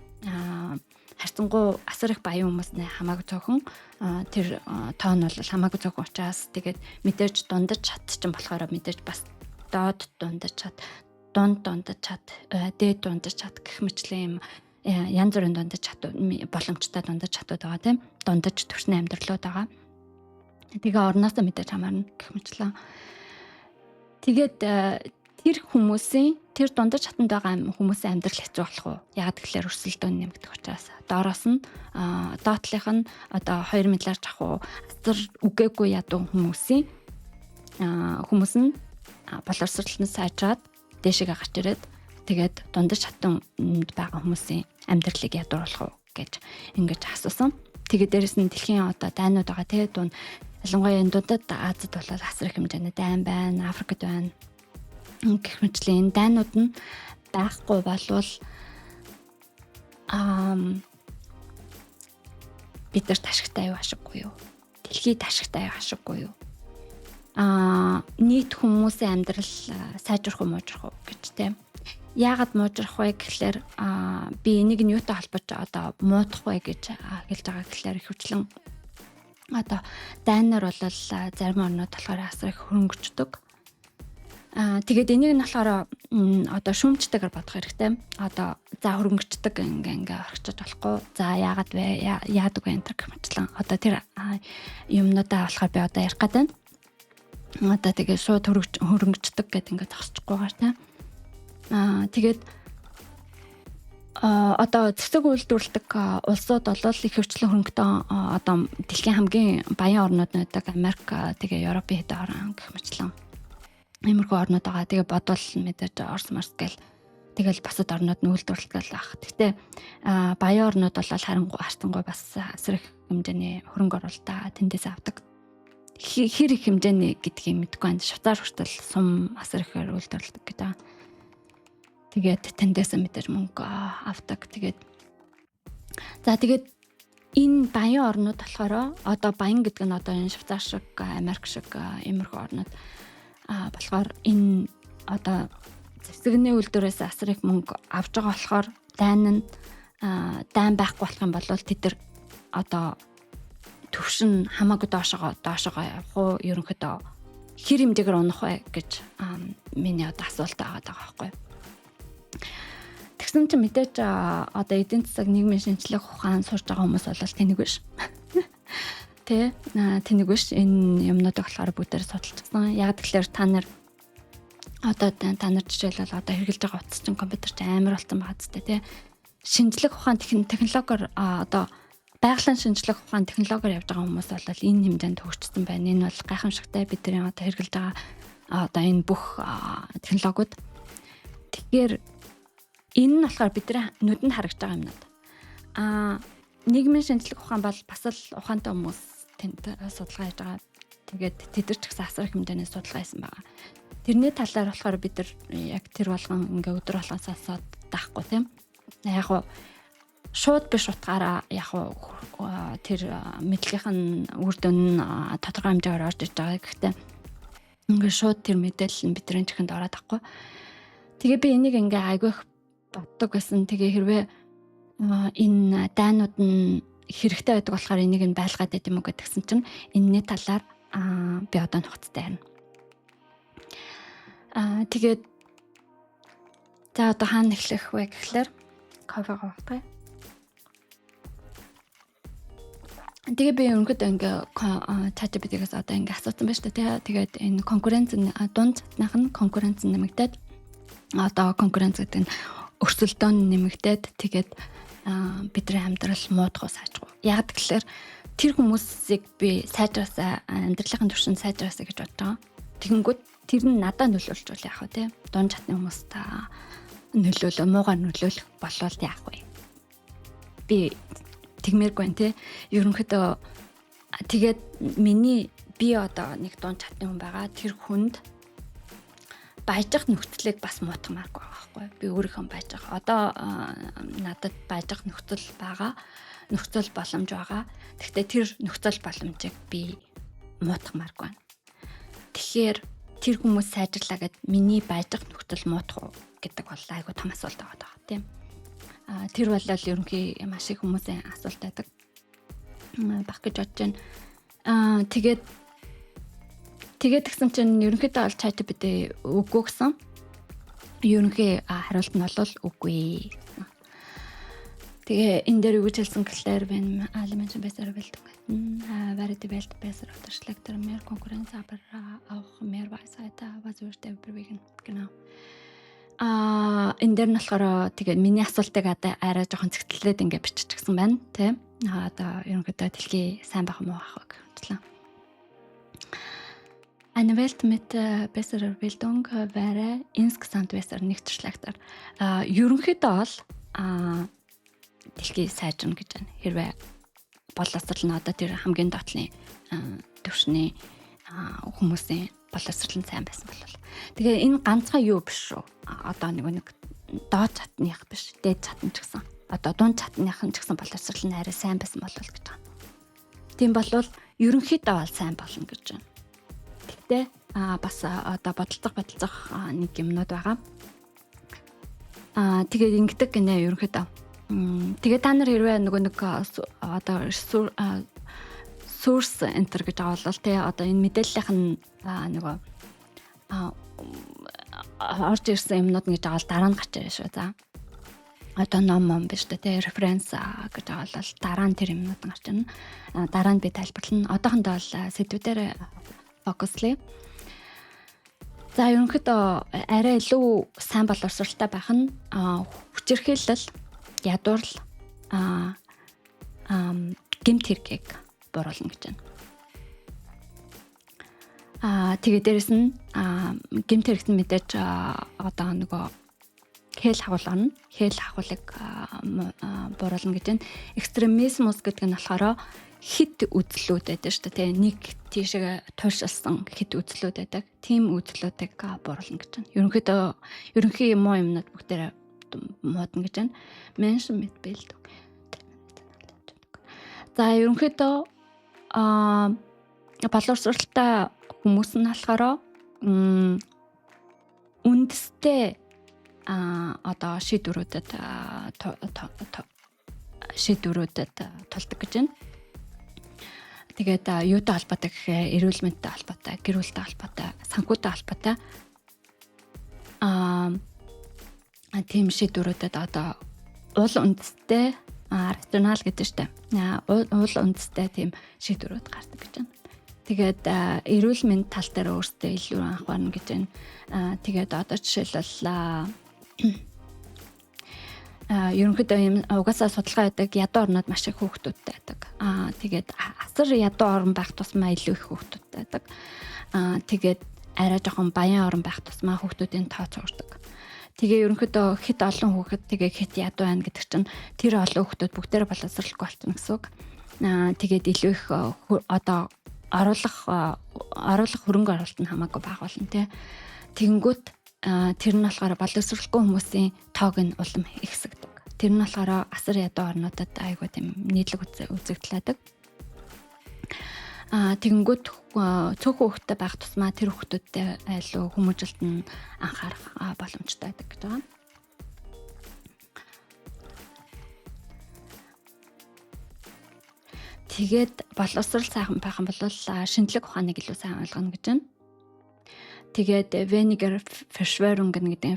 Харьцангуй асар их баян хүмүүс нэ хамаагүй цөөхөн тэр тоон бол хамаагүй цөөхөн учраас тэгээд мэдээж дундаж чад ч юм болохоор мэдээж бас доод дундаж чад, дундаж чад, дээд дундаж чад гэх мэтлэн юм янз бүрийн дундаж чад боломжтой дундаж чатууд байгаа тийм. Дундаж төвшний амьдралууд байгаа. Тэгээ орноосоо мэдээж хамаарна гэх мэтлэн. Тэгээд тэр дундаж чатанд байгаа хүмүүсийн амьдрал хэцүү болох уу? Яг тэгэхээр өрсөлдөөн нэмэгдэх учраас доороос нь доотлих нь одоо 2 миллиард жахуу асар үгээгүй ядуу хүмүүс нь боловсролтон сайжраад дээшээгээ гарч ирээд тэгээд дундаж чатанд байгаа хүмүүсийн амьдралыг ядууруулах уу гэж ингэж асуусан. Тэгээд дээрэс нь дэлхийн одоо дайнууд байгаа тийм ялангуяа энэ дундад Азид бол асар их хэмжээний дайн байна, Африкт байна. Гэх мэтлэн дайнууд нь байхгүй болвол бид нар ташигтай юу ашиггүй юу? Дэлхийд ташигтай юу ашиггүй юу? Нийт хүмүүсийн амьдрал сайжрах уу гэж тийм. яагаад муужрах вэ гэхлээр би энийг нь юутай холбож одоо муудах вэ гэж хэлж байгаа гэхлээр ихэвчлэн одоо дайнаар бол зарим орнууд болохоор асар их хөрөнгөждөг. Тэгээд энийг нь болохоор одоо шүүмжтэйгээр бодох хэрэгтэй. Одоо за хөрөнгөждөг ингээ орчиж болохгүй. За яагаад вэ? Яадаг вэ энэ гэх мэтлэн одоо тэр юмнуудаа болохоор би одоо ярих гэдэг. Одоо тэгээд шууд хөрөнгөждөг гэдэг ингээ зогсчихгүйгээр тийм. Тэгээд одоо цэцэг үйлдвэрлэдэг улсууд бол их хвчлэн хөрөнгөтэй одоо дэлхийн хамгийн баян орнууд байдаг Америк, тэгээ Европын хэдэн орн гэх мэтлэн иймэрхүү орнууд байгаа. Тэгээ бодвол мэдээж Орос Марс гэл тэгэл бусад орнууд нь үйлдвэрлэдэг байх. Гэхдээ баян орнууд бол харангуй бас асар их хэмжээний хөрөнгө оруулалтаа тэндээс авдаг. Хэр их хэмжээний гэдгийг мэдэхгүй байна. Швейцар хүртэл сум асар ихээр үйлдвэрлэдэг гэж байгаа. Тэгээд тэндээс мэдээж мөнгө авдаг. Тэгээд энэ баян орнууд болохоор одоо баян гэдэг нь одоо энэ Швейцар шиг, Америк шиг иймэрхүү орнууд болохоор энэ одоо зэвсэгний үйлдвэрээс асар их мөнгө авч байгаа болохоор дайн байхгүй болох юм бол тэд нар одоо төвшин хамаагүй доошоо явах уу, ерөнхийдөө хэр хэмжээгээр унах вэ гэж миний одоо асуулт байгаа байхгүй. Тэгсэн чинь мэдээж одоо эдийн засаг нийгмийн шинжлэх ухаан сурж байгаа хүмүүс бол тэнэг биш. Тэ тэнэг биш. Энэ юмнуудыг болохоор бүгдээр судалчихсан. Яг тэгэхээр та нар жишээлбэл одоо хэрэгжилж байгаа утас чинь компьютер чинь амар болсон байгаа зү тэ. Шинжлэх ухаан технологиор одоо байгалийн шинжлэх ухаан технологиор явж байгаа хүмүүс бол энэ хэмжээнд хөгжсөн байна. Энэ бол гайхамшигтай бидний одоо хэрэгжилж байгаа одоо энэ бүх технологиуд. Тэгэхээр энэ нь болохоор бидний нүдэнд харагдж байгаа юмнууд. Нийгмийн шинжлэх ухаан бол бас л ухаантай хүмүүс тэнд судалгаа хийж байгаа. Тэгээд тэд нар ч гэсэн асар их хэмжээний судалгаа хийсэн байгаа. Тэрний талаар болохоор бид нар яг тэр болгон ингээ өдөр болгон сонсоод таахгүй тийм. Яг гоо шууд биш утгаараа яг тэр мэдлэгийнх нь үр дүн тодорхой хэмжээгээр орж иж байгаа. Гэхдээ ингээ шууд тэр мэдээлэл нь бидний чихэнд ороод тахгүй. Тэгээ би энийг ингээ айгүй их боддог гэсэн. Тэгээ хэрвээ энэ дайнууд нь хэрэгтэй байдаг болохоор энийг нь байлгаад байт юм уу гэдгсэн чинь энэний талаар би одоо нухацтай харна. Тэгээд за одоо хаана эхлэх вэ гэхлээр кофе гоохтой. Тэгээ би өнгөд ингээ ChatGPT-гээс одоо ингээ асуусан байна шүү дээ. Тэгээд энэ конкуренц дунд цатнах нь конкуренц нэмэгдээд одоо конкуренц гэдэг нь өрсөлдөөн нэмэгдээд тэгээд бидний амьдрал муудах сайжгүй. Яг тэгэхээр тэр хүмүүсийг би сайжраасаа амьдралын түвшинд сайжраасаа гэж бодож байгаа. Тэгэнгүүт тэр нь надад нөлөөлж бол яах вэ те? Дунд чатны хүмүүс та нөлөөлөө муугаар нөлөөлөх болвол яах вэ? Би тэгмээргүй байна те. Ерөнхийдөө тэгээд би одоо нэг дунд чатны хүн байгаа. Тэр хүнд баяжих нөхцөлийг бас муутгамааргүй байгаа байхгүй. Би өөрийнхөө баяжих. Одоо надад баяжих нөхцөл байгаа. Нөхцөл боломж байгаа. Гэхдээ тэр нөхцөл боломжийг би муутгамааргүй байна. Тэгэхээр тэр хүмүүс сайжрлаа гэд миний баяжих нөхцөл муутах уу гэдэг бол айгүй том асуулт байгаа тийм. Тэр бол ерөнхий маш их хүмүүсийн асуулт байдаг. Баг гэж бодож байна. Тэгээд гисэн чинь ерөнхийдөө бол ChatGPT үгүй гэсэн. Ерөнхий хариулт нь бол үгүй. Тэгээ энэ дээр юу гэж хэлсэн гэхлээр ben alle Menschen besser Welt wäre die Welt besser oder schlechter, mehr Konkurrenz, aber auch mehr Weisheit, was würde überwiegen. Genau. Энэ дээр нь болохоор тэгээ миний асуултыг арай жоохон цэгцлээд ингээ биччихсэн байна, тийм. Одоо ерөнхийдөө дэлхий сайн байх муу байх гэвчлээ. Eine Welt mit besserer Bildung wäre insgesamt besser, nicht schlechter. Ерөнхийдөө бол дэлхий сайжирна гэж байна. Хэрвээ боловсрол нь одоо тэр хамгийн доотлын төвшний хүмүүсийн боловсрол нь сайн байсан бол. Тэгээ энэ ганцхан юу биш шүү. Одоо нэг доод чатных биш, дээд чатн ч гэсэн. Одоо дунд чатных нь ч гэсэн боловсрол нь арай сайн байсан болов гэж байна. Тийм болвол ерөнхийдөө бол сайн болно гэж байна. Гэхдээ бас одоо бодолцох нэг юмнууд байгаа. Тэгээд ингэдэг гинэ ерөнхийдөө. Тэгээд та нар хэрвээ нөгөө нэг одоо source enter гэж байгаа бол тий одоо энэ мэдээллийнх нь нөгөө орж ирсэн юмнууд гэж байгаа бол дараа нь гарч ирж шүү. За одоо ном биш тий референс гэж байгаа бол дараа нь тэр юмнууд гарч ирнэ. Дараа нь би тайлбарлана. Одоохондоо бол сэдвүүдээр фокуслая. За ерөнхийдөө арай илүү сайн боловсралтай байх нь хүчирхийлэл, ядуурл, гэмт хэргийг бууруулна гэж байна. Тэгээ дээрэс нь гэмт хэрэгт мэдээж одоо нөгөө хэл хагуулгын хэл хагуулыг бууруулна гэж байна. Экстремизмус гэдэг нь болохоор хит үзлүүд байдаг шүү дээ. Нэг тийшээ туйлшилсан хит үзлүүд байдаг. Тим үзлүүдийг бууруулна гэж байна. Ерөнхий муу юмнууд бүгдээр модно гэж байна. Mention mit Bild. За ерөнхийдөө боловсралтай хүмүүс нь болохоор үндэстэй одоо шийдвэрүүдэд тулдаг гэж байна. Тэгээд юутай холбоотой гэхээр эрүүл мэндтэй холбоотой, гэр бүлтэй холбоотой, санхүүтэй холбоотой тийм шийдвэрүүдэд одоо уул үндэстэй рационал гэдэг штэ. Уул үндэстэй тийм шийдвэрүүд гардаг гэж байна. Тэгээд эрүүл мэнд тал дээр өөртөө илүү анхаарна гэж байна. Тэгээд одоо жишээлбэл ерөнхийдөө юм угаасаа судалгаа байдаг ядуу орнууд маш их хүүхдүүдтэй байдаг. Тэгээд асар ядуу орн байх тусмаа илүү их хүүхдүүдтэй байдаг. Тэгээд арай жоохон баян орн байх тусмаа хүүхдүүдийн тоо цуурдаг. Тэгээ ерөнхийдөө хит олон хүүхэд тэгээ хит ядуу байна гэдэг чинь тэр олон хүүхдүүд бүгдээрээ боловсралгүй болчихно гэсэн үг. Тэгээд илүү их одоо оруулах хөрөнгө оруулалт нь хамаагүй бага болно тий. Тэгэнгүүт тэр нь болохоор боловсралгүй хүмүүсийн тоог нь улам ихсэгдэг. Тэр нь болохоор асар ядуу орнуудад айгүй тийм нийтлэг үзэгдэлдэг. Тэгэнгүүт цөөхөн хүүхдтэй байх тусмаа тэр хүүхдүүдтэй айлуу хүмүүжилт нь анхаарах боломжтой байдаг гэж байгаа. Тэгээд боловсрал сайхан байх юм бол шинжлэх ухааныг илүү сайн ойлгоно гэж байна. Тэгээд Weniger Verschwörung гэдэг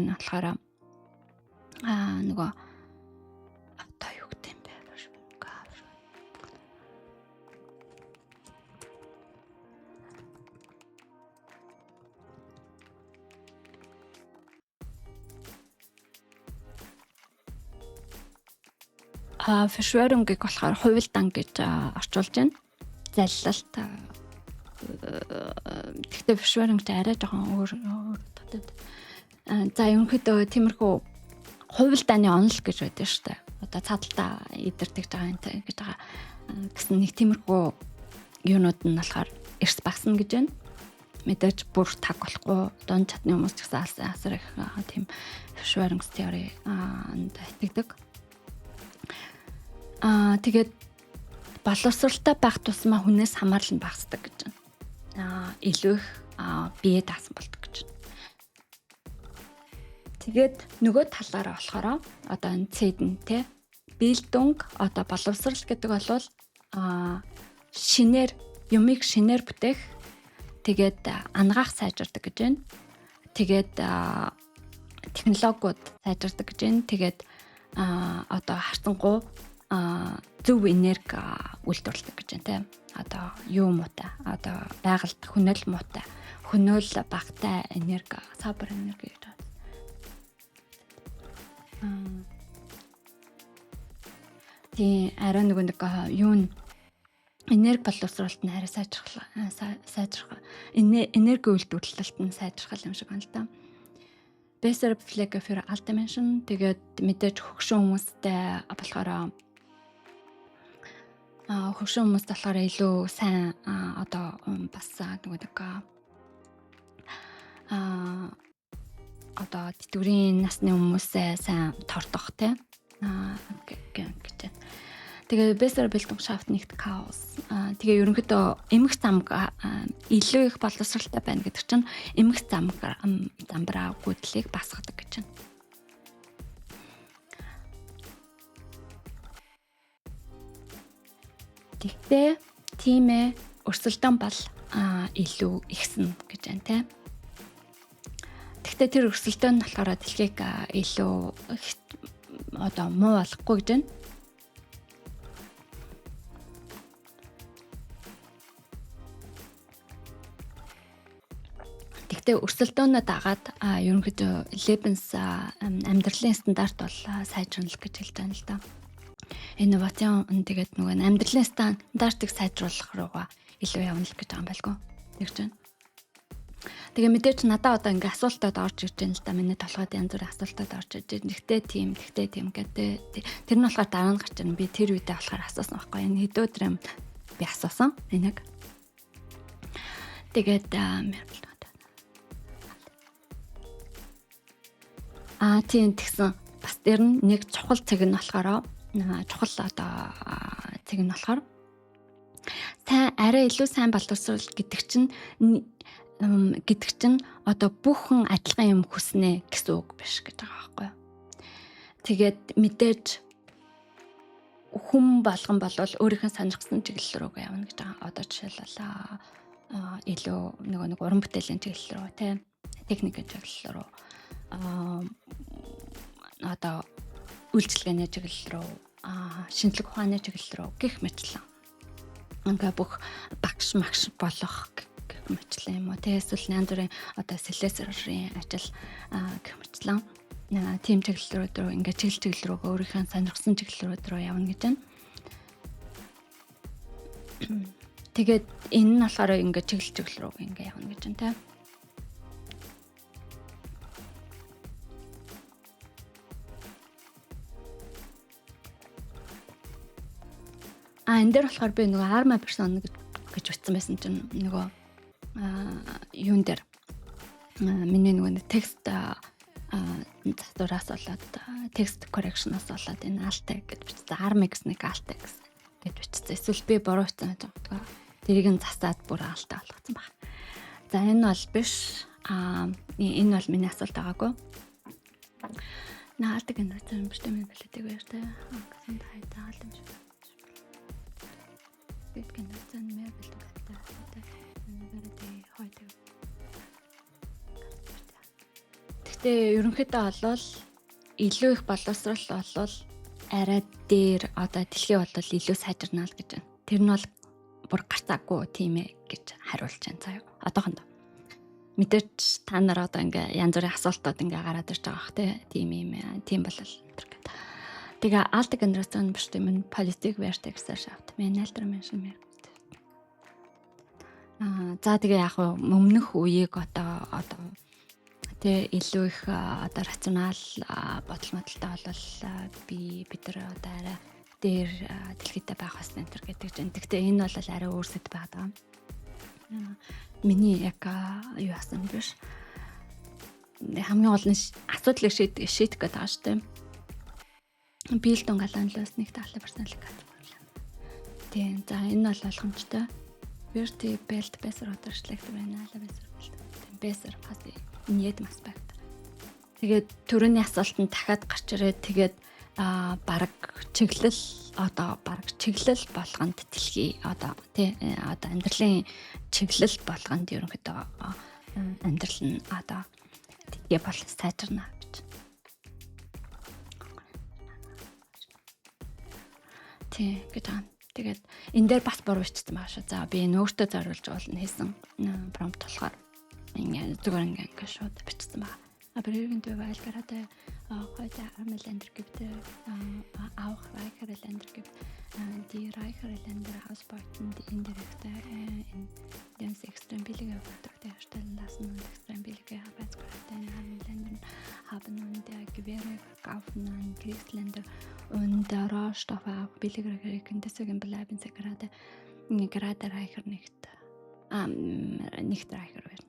нь болохоор нөгөө одоо юу гэдэг юм бэ? Verschwörung-ыг болохоор хувилдан гэж орчуулж байна. Заллалт. Гэхдээ Verschwörung ч арай жоохон өөр татдаг. За ерөнхийдөө тиймэрхүү хувилдааны онол гэж байдаг шүү дээ. Одоо цааталтаа идэрдэг байгаа юм гэж байгаа. Гэсэн нэг тиймэрхүү юунууд нь болохоор эрс багсна гэж байна. Мэдээж бүр таг болохгүй дунд чатны хүмүүс ч гэсэн асар их тийм Verschwörung теори итгэдэг. Тэгээд боловсралтай байх тусмаа хүнээс хамаарал нь багасдаг гэж байна. Илүү их бие даасан болдог гэж байна. Тэгээд нөгөө талаараа болохоор одоо энэ цэдэн те Bildung одоо боловсрал гэдэг бол юмыг шинээр бүтээх тэгээд ангаах сайжирдаг гэж байна. Тэгээд технологиуд сайжирдаг гэж байна. Тэгээд одоо харцангуй зөв энерги үйлдвэрлэдэг гэж байна тийм. Одоо юу муутай, одоо байгальд хөнөөл муутай, хөнөөл багтай энерги, сабар энерги гэж байна. Тийм арай нэг юу н энерги боловсролт нь арай сайжрах энерги үйлдвэрлэлт нь сайжрах юм шиг байна л да. Besser Pflege für alte Menschen тэгээд мэдээж хөгшин хүмүүстэй болохоор хөгшин хүмүүст болохоор илүү сайн одоо бас нөгөө одоо тэтгэврийн насны хүмүүсээ сайн тордох тийм гэж. Тэгээ Besser Bildungschaft nicht Chaos. Тэгээ ерөнхийдөө эмх замг илүү их боловсралтай байна гэдэг чинь эмх замбраа гүйдлийг басгадаг гэж байна. Тэгтээ тийм ээ өрсөлдөөн бол илүү ихсэн гэж байна те. Тэгтээ тэр өрсөлдөөн нь болохоор дэлхийг илүү одоо муу болохгүй гэж байна. Тэгтээ өрсөлдөөнөө дагаад ерөнхийдөө Лебенс амьдралын стандарт бол сайжруулах гэж хэлж байна л да. Инновацийн тэгээд нөгөө амьдралын стандартыг сайжруулах руугаа илүү явна л гэж байгаа юм байлгүй. Тэгж байна. Тэгээ мэдээч надад одоо ингээ асуултууд орж ирж байна л да. Миний толгойд янз бүрийн асуултууд орж ирж байна. Тэгтээ тийм гэдэг. Тэр нь болохоор дараа нь гарч ирнэ. Би тэр үедээ болохоор асуусан байхгүй. Энэ хэд өдөр юм би асуусан. Энийг. Тэгээд тийм тэгсэн. Бас дээр нь нэг чухал цэг нь болохоор чухал одоо цэг нь болохоор арай илүү сайн боловсрол гэдэг чинь одоо бүхэн адилхан юм хүснэ гэсэн үг биш гэж байгаа байхгүй юу. Тэгээд мэдээж хүн болгон болвол өөрийнхөө сонирхсан чиглэл рүү явна гэж байгаа. Одоо жишээлбэл илүү нэг уран бүтээлийн чиглэл рүү тийм техникийн чиглэл рүү одоо үйлчилгээний чиглэл рүү шинжлэх ухааны чиглэл рүү гэх мэтлэн ингээ бүх багш магш болох гэх мэтлэн юм уу те эсвэл янз бүрийн одоо слесарийн ажил гэх мэтлэн тийм чиглэлүүд рүү ингээ чиглэл рүү өөрийнхөө сонирхсан чиглэлүүд рүү явна гэж байна. Тэгээд энэ нь болохоор ингээ чиглэл рүү ингээ явна гэж байна те. Энэ дээр болохоор би нөгөө арма персон гэж утсан байсан чинь нөгөө юун дээр миний нөгөө текст засвараас болоод текст коррекшноос болоод энэ алтэ гэж бичсэн. Арма гэснэг алтэ гэж бичсэн. Эсвэл би буруу бичсэн гэж байгаа. Тэрийг нь засаад бүр алтэ болгоцсон баг. За энэ бол биш. Энэ бол миний асуулт байгаагүй. Наалдаг энэ зүйл биш юм билээ тэгээд тэ. Гэсэн тайдаа аль юм шиг. Бидний зэн мебелтэй Гэхдээ ерөнхийдөө болвол илүү их боловсрол болвол арай дээр одоо дэлхий болвол илүү сайжирна л гэж байна. Тэр нь бол бүр гарцаагүй тийм ээ гэж хариулж байна заяа. Одоохондоо. Мэдээч та нар одоо ингээ янз бүрийн асуултууд ингээ гараад ирж байгаа бах тийм юм тийм болол. Тэгээ алт генерацийн bestimmen Politik Werkstatt Manager Menschen mehr. За тэгээ яг өмнөх үеийг одоо тэгээ илүү их одоо рационал бодол модалтай болвол бид нар одоо арай дээр дэлхийдээ байх хэвээр энэ гэдэг чинь. Гэхдээ энэ бол арай өөр сэдв байгаа. Миний яг юу асан биш. Хамгийн гол нь асуудлыг шийдэх гэдэг байгаа шүү дээ. Бэлдэн галанлоос нэг 70% л гад. Тийм. За энэ бол ойлгомжтой. Верти бэлт besser oder schlechter байна аа besser бэлт. Тийм besser хас in jedem aspekt. Тэгээд төрөний асуултанд дахиад гарч ирээд тэгээд бараг чиглэл болгонд дэлхий одоо тий одоо амьдралын чиглэл болгонд ерөнхийдөө амьдрал нь одоо тэгээ бол сайжирна гэж. Тий гэж байна. Тэгээд энэ дээр бас буруу бичсэн байгаа шүү. За би энэ өөртөө зориулж болно хийсэн промпт болохоор зүгээр ингээ шууд бичсэн байгаа. Aber irgendwann gerade heute arme Länder gibt, auch reichere Länder gibt, die reichere Länder ausbeuten, die indirekte, indem sie extrem billige Produkte herstellen lassen und extrem billige Arbeitskräfte in armen Ländern haben und Gewehre verkaufen an Kriegsländer und Rohstoffe auch billiger kriegen. Deswegen bleiben sie gerade reicher nicht reicher werden.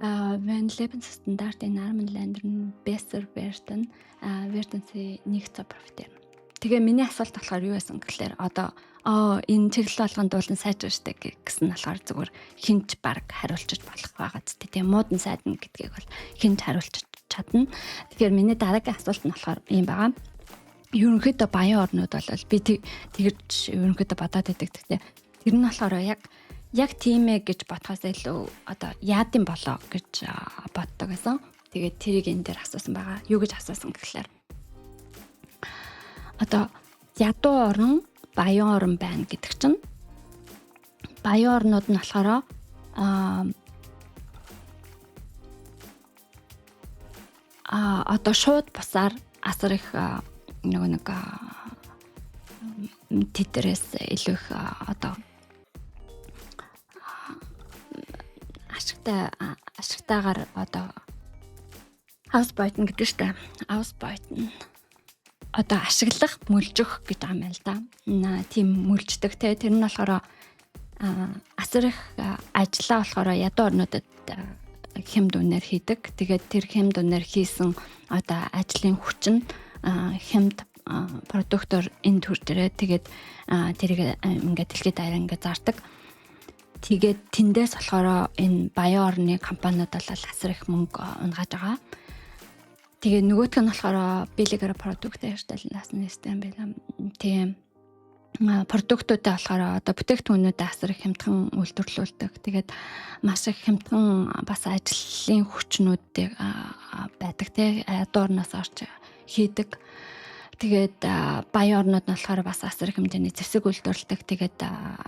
Wenn Lebensstandards in armen Ländern besser werden, werden sie nicht so profitieren. Тэгээ миний асуулт болохоор юу байсан гэхээр одоо энэ чиглэл болгонд бол сайжрна штэ гэсэн нь болохоор зүгээр хинч баг хариулчих болох байгаа ч тийм муудан сайдна гэдгийг бол хинч хариулчих чадна. Тэгэхээр миний дараагийн асуулт нь болохоор юм байгаа. ерөнхийдөө баян орнууд бол би тэгэрч ерөнхийдөө бодоод байдаг. Гэхдээ тэр нь болохоор яг тийм ээ гэж бодхоос илүү одоо яадын болоо гэж боддог гэсэн. Тэгээд тэрийг энэ дээр асуусан байгаа. Юу гэж асуусан гэхлээр одоо ядуу орн, баян орн байна гэдэг чинь баян орнууд нь болохоор одоо шууд бусаар асар их нэг тэдрээс илүү их одоо ашигтайгаар одоо аусбайтн гэдэг штэ. Аусбайтн одоо ашиглах, мүлжих гэж байгаа юм байна л да. Тийм мүлждэг те. Тэр нь болохоор асар их ажиллаа болохоор ядуу орнуудад хямд үнээр хийдэг. Тэгээд тэр хямд үнээр хийсэн одоо ажлын хүч нь хямд продуктор энд төрж ирээ. Тэгээд тэрийг ингээд дэлхийд даяар ингээд зардаг. Тэгээд тэндээс болохоор энэ баян орны компаниуд бол асар их мөнгө унгааж байгаа. Тэгээд нөгөөх нь болохоор бэлэгэр продукт ярьталнаас нэстэн байлаа. Тийм продуктуудаа болохоор одоо бүтээгдэхүүнүүдэд асар их хямдхан үйлдвэрлүүлдэг. Тэгээд маш их хямдхан бас ажлын хүчнүүдийг байдаг те. Ядуу орноос орж хийдэг. Тэгээд баян орнууд нь болохоор бас асар их хэмжээний зэвсэг үйлдвэрлэдэг. Тэгээд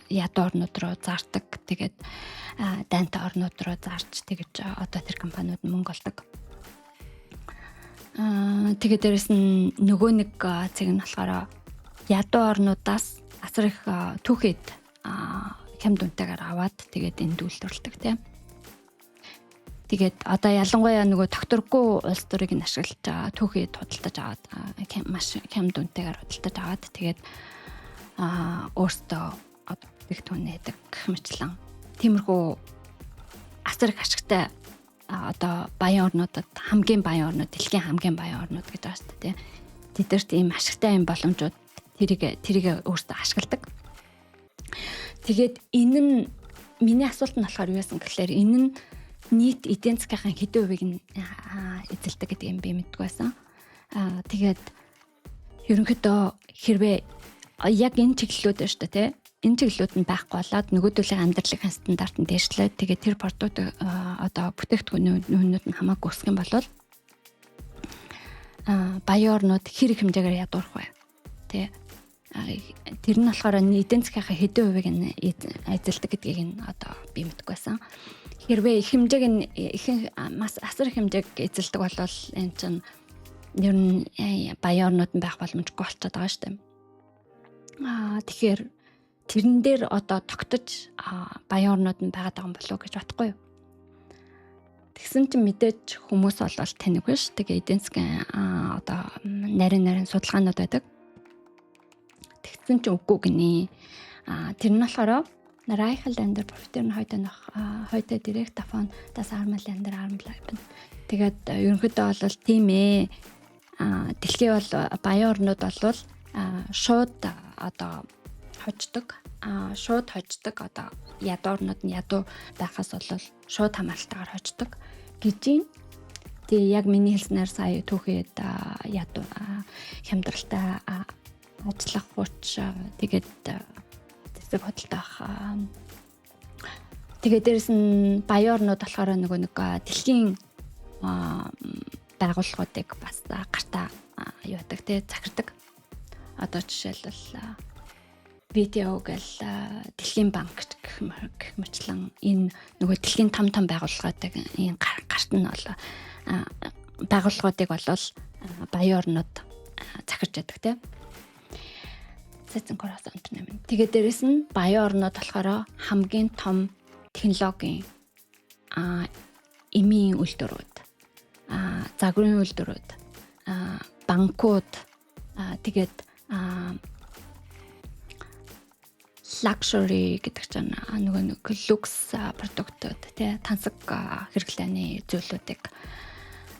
ядуу орнууд руу зардаг. Тэгээд дайнтай орнууд руу зарж тэгж одоо тэр компаниуд мөнгө олдог. Тэгээд дээрэс нь нөгөө нэг зэг нь болохоор ядуу орнуудаас асар их түүхэд хямд үнэтэйгээр аваад тэгээд энд үйлдвэрлэдэг тийм. Тэгээд одоо ялангуяа нөгөө докторгүй улс төрийг нь ашиглаж байгаа түүхий худалдаж аваад маш хямд үнэтэйгээр худалдаж аваад тэгээд өөртөө одоо бүтээгдэхүүн нээдэг мэтлэн тиймэрхүү асар их ашигтай одоо баян орнуудад хамгийн баян орнууд дэлхийн хамгийн баян орнууд гэж байгаа шүү дээ. Тэдэрт ийм ашигтай юм боломжууд тэрийг өөртөө ашигладаг. Тэгээд энэ нь миний асуулт нь болохоор юу байсан гэхээр энэ нь нийт эдийн засгийн хэдэн хувийг нь эзэлдэг гэдэг юм би мэдгүй байсан. Тэгээд ерөнхийдөө хэрвээ яг энэ чиглэлүүд байна шүү дээ тий. Энэ чиглэлүүд нь байхгүй болоод нөгөөдөлхийн амьдралын стандарт нь дээшлээд тэгээд тэр продукт одоо бүтээгдэхүүнүүд нь хамаагүй өсөх юм бол баян орнууд хэр их хэмжээгээр ядуурах вэ? Тий. Тэр нь болохоор эдийн засгийн хэдэн хувийг нь эзэлдэг гэдгийг нь одоо би мэдгүй байсан. Хэрвээ их хэмжээг нь маш асар их хэмжээг эзэлдэг бол энэ чинь ер нь баян орнууд нь байх боломжгүй болчиход байгаа шүү дээ. Тэгэхээр тэрэн дээр одоо тогтож баян орнууд нь байгаад байгаа юм болов уу гэж бодохгүй юу? Тэгсэн чинь мэдээж хүмүүс бол таних биш. Тэгээ эдийн засгийн одоо нарийн судалгаанууд байдаг. Тэгсэн чинь үгүй гинэ. Тэр нь болохоор Reichel-Länder profitieren heute noch heute direkt davon, dass arme Länder arm bleiben. Тэгээд ерөнхийдөө бол тийм ээ. Дэлхийн бол баян орнууд бол шууд одоо хождог. Шууд хождог одоо ядуу орнууд нь ядуу байхаас бол шууд хамгаалтайгаар хождог гэж. Тэгээ яг миний хэлснээр сая түүхэд ядуу хямдралтай ажиллах хүч тэгээд зэвсэг хөдөлтөх тэгээд дээрэс нь баян орнууд болохоор нэг дэлхийн байгууллагуудыг бас гартаа юудаг тий захирдаг. Одоо жишээлбэл WTO гэл дэлхийн банк гэх мэтлэн энэ нөгөө дэлхийн том байгууллагуудыг энэ гарт нь бол байгууллагуудыг бол баян орнууд захирж яадаг тий. Сэцэн коорс онтнэмэн. Тэгээд дээрэс нь баян орнууд болохоор хамгийн том технологийн эмийн үйлдвэрүүд, загварын үйлдвэрүүд, банкуд, тэгээд luxury гэдэг чинь нөгөө нэг люкс продуктууд тий тансаг хэрэглээний зүйлүүдийг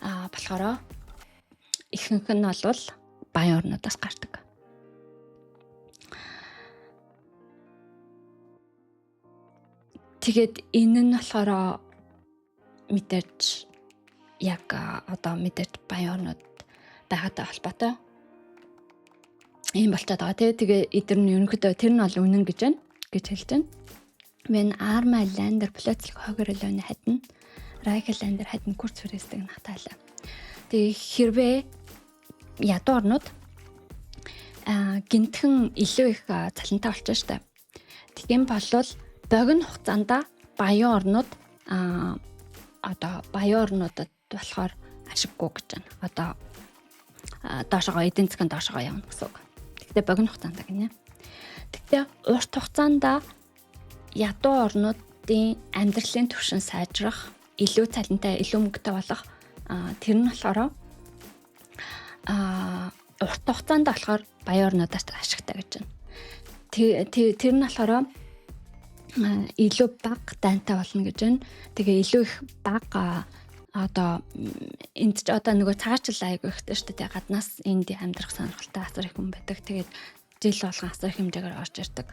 болохоор ихэнх нь бол баян орнуудаас гардаг. Тэгээд энэ нь болохоор мэдээж яг одоо мэдээж баян орнууд байгаатай холбоотой. ийм болчиход байгаа тий. Тэгээ эдгээр нь ерөнхийдөө тэр нь бол үнэн гэж байна гэж хэлж байна. When Arma Lander plötzlich högre Löhne hätten, reiche Länder hätten kurzfristige Nachteile. Тэгээ хэрвээ ядуу орнууд гинтхэн илүү их цалинтай болчихно шүү дээ. Тийм болвол богино хугацаанд баян орнууд одоо баян орнуудад болохоор ашиггүй гэж байна. Одоо доошогоо эдийн засгийн доошогоо явна гэсэн үг. Тэгтээ богино хугацаанд гинэ. Тэгтээ урт хугацаанд ядуу орнуудын амьдралын түвшин сайжрах, илүү цалинтай, илүү мөнгөтэй болох тэр нь болохоор урт хугацаанд болохоор баян орнуудаас ашигтай гэж байна. Тэр нь болохоор илүү бага дайнтай болно гэж байна. Тэгээ илүү их бага одоо энд ч одоо нөгөө цагаачлал айгүй ихтэй шүү дээ. Гаднаас энд амьдрах сонирхолтой асар их хүн байдаг. Тэгээд жил болгон асар их хэмжээгээр орж ирдэг.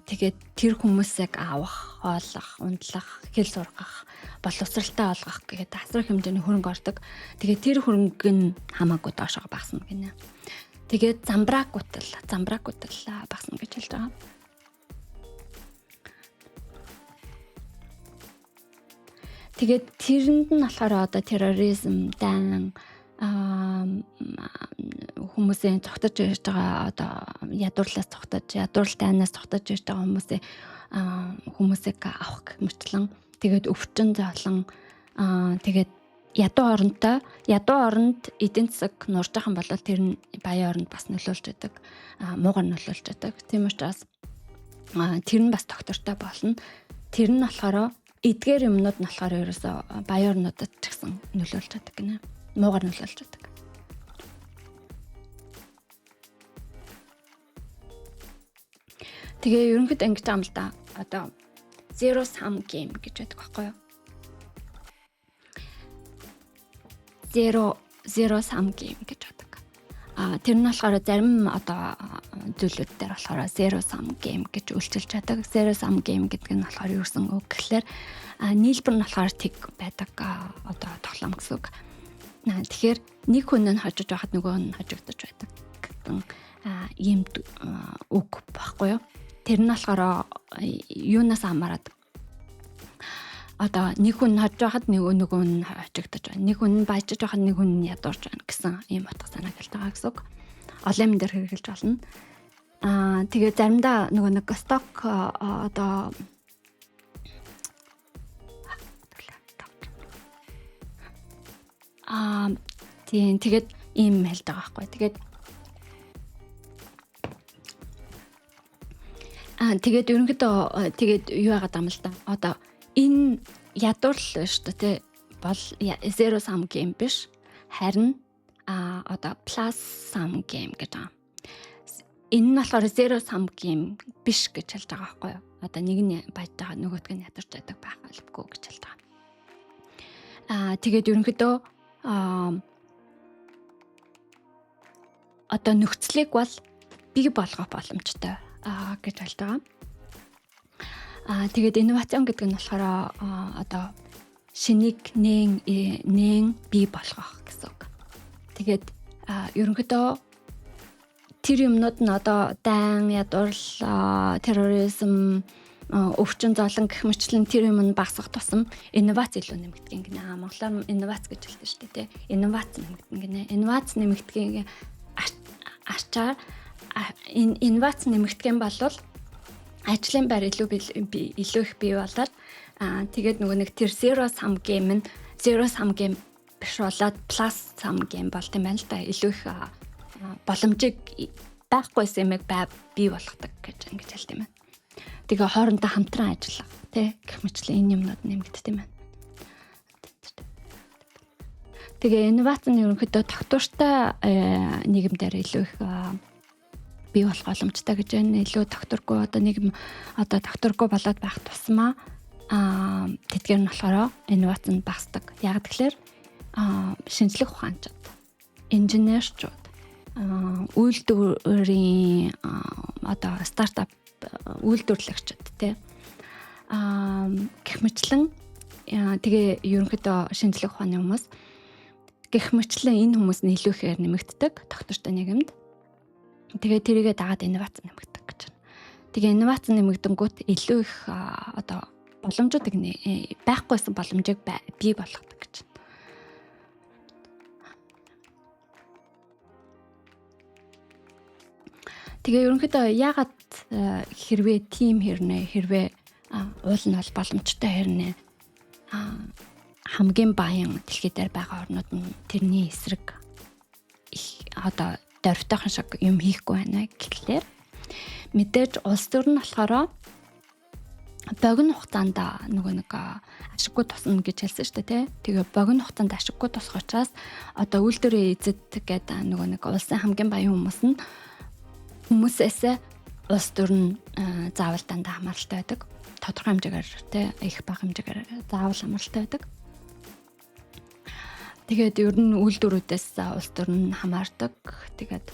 Тэгээд тэр хүмүүсийг авах, хооллох, унтлах, хэл сургах, боловсралтай болгох гэдэг асар их хэмжээний хөрөнгө ордог. Тэгээд тэр хөрөнгө нь хамаагүй доошоо багасна гинэ. Тэгээд замбраагуудл багасна гэж хэлж байгаа. Тэгээд тэрэнд нь болохоор одоо терроризм, дайн хүмүүсийн цогтож ирж байгаа одоо ядуурлаас цогтож, ядуурл дайнаас цогтож ирж байгаа хүмүүсийг авах гэх мэтлэн тэгээд өвчин зовлон тэгээд ядуу оронд эдийн засаг нурж байгаа юм бол тэр нь баян оронд бас нөлөөлж байдаг, муугар нөлөөлж байдаг. Тийм учраас тэр нь бас доктортой болно. Тэр нь болохоор эдгээр юмнууд нь болохоор ерөөсөө баян орнуудад ч гэсэн нөлөөлж байдаг гинэ. Муугар нөлөөлж байдаг. Тэгээ ерөнхийдөө ингэж байгаа юм л да. Одоо zero sum game гэж байдаг байхгүй юу? Zero sum game гэж байдаг. Тэр нь болохоор зарим одоо зүйлүүд дээр болохоор zero sum game гэж үйлчилж чаддаг. Zero sum game гэдэг нь болохоор юу гэсэн үг гэхээр нийлбэр нь болохоор тэг байдаг одоо тоглоом гэсэн үг. Тэгэхээр нэг хүн нь хожиж байхад нөгөө нь хожигдож байдаг гэсэн ийм үг баггүй юу? Тэр нь болохоор юунаас хамаарат одоо нэг хүн хожиж байхад нөгөө нь хожигдож байна. Нэг хүн баяжж байхад нэг хүн ядуурж байна гэсэн ийм утга санааг хэлж байгаа гэсэн үг. Олон юм дээр хэрэгжилж болно. Тэгээ заримдаа нөгөө нэг сток одоо тийм тэгээд ийм хэлж байгаа байхгүй. Тэгээд ерөнхийдөө тэгээд юу яагаад юм л да. Одоо энэ ядуурл шүү дээ бол zero sum game биш. Харин одоо plus sum game гэж байгаа. Энэ нь болохоор zero sum game биш гэж хэлж байгаа байхгүй юу? Одоо нэг нь баяж байгаа нөгөөтг нь ядарч байдаг байх албагүй гэж хэлж байгаа. Тэгээд ерөнхийдөө одоо нөхцөлийг бол бий болгох боломжтой гэж хэлж байгаа. Тэгээд инновац гэдэг нь болохоор одоо шинийг нээн бий болгох гэсэн үг. Тэгээд ерөнхийдөө тэр юмнууд нь одоо дайн, ядуурл, терроризм, өвчин зовлон гэх мэтлэн тэр юм нь багасгах тусам инновац илүү нэмэгдэх гинэ. Монголоор инновац гэж хэлдэг шүү дээ. Инновац нэмэгдэх гинэ. Инновац нэмэгдэхийн ачаар инновац нэмэгдэх юм бол ажлын байр илүү их бий болоод тэгээд нөгөө нэг тэр zero sum game биш болоод plus sum game болт юм байна л да. Илүү их боломжийг байхгүйсэн юмыг бий болгодог гэж ингэж хэлт юм байна. Тэгээ хоорондоо хамтран ажиллах тий гэх мэтлэн энэ юмнууд нэмэгддэг юм байна. Тэгээ инновац нь ерөнхийдөө тогтвортой нийгэмдэр илүү их бий болох боломжтой гэж байна. Илүү тогтворгүй одоо нийгэм одоо тогтворгүй болоод байх тусмаа тэдгээр нь болохоор инновац нь багасдаг. Яг тэгэхээр шинжлэх ухаанчид, инженерчүүд, үйлдвэрийн одоо стартап үйлдвэрлэгчид тий гэх мэтлэн тэгээ ерөнхийдөө шинжлэх ухааны хүмүүс гэх мэтлэн энэ хүмүүс нь илүү ихээр нэмэгддэг тогтвортой нийгэмд. Тэгээ тэрийгэ дагаад инновац нэмэгдэх гэж байна. Тэгээ инновац нэмэгдэнгүүт илүү их одоо боломжууд байхгүйсэн боломжийг бий болгодог гэж байна. Тэгээ ерөнхийдөө яагаад хэрвээ тим хэрнээ хэрвээ уул нь бол боломжтой хэрнээ хамгийн баян дэлхий дээр байгаа орнууд нь тэрний эсрэг одоо дөрвтойхон шиг юм хийхгүй байна гэхлээр мэдээж улс төр нь болохоор богино хугацаанд нэг ашиггүй тусна гэж хэлсэн шүү дээ тий. Тэгээ богино хугацаанд ашиггүй тусах учраас одоо үйлдвэрээ эзэд гэдэг нэг улсын хамгийн баян хүмүүсээс улс төр нь заавал дандаа хамааралтай байдаг. Тодорхой хэмжээгээр тий их бага хэмжээгээр заавал хамааралтай байдаг. Тэгээд ер нь үйлдвэрүүдээс улс төр нь хамаардаг. Тэгээд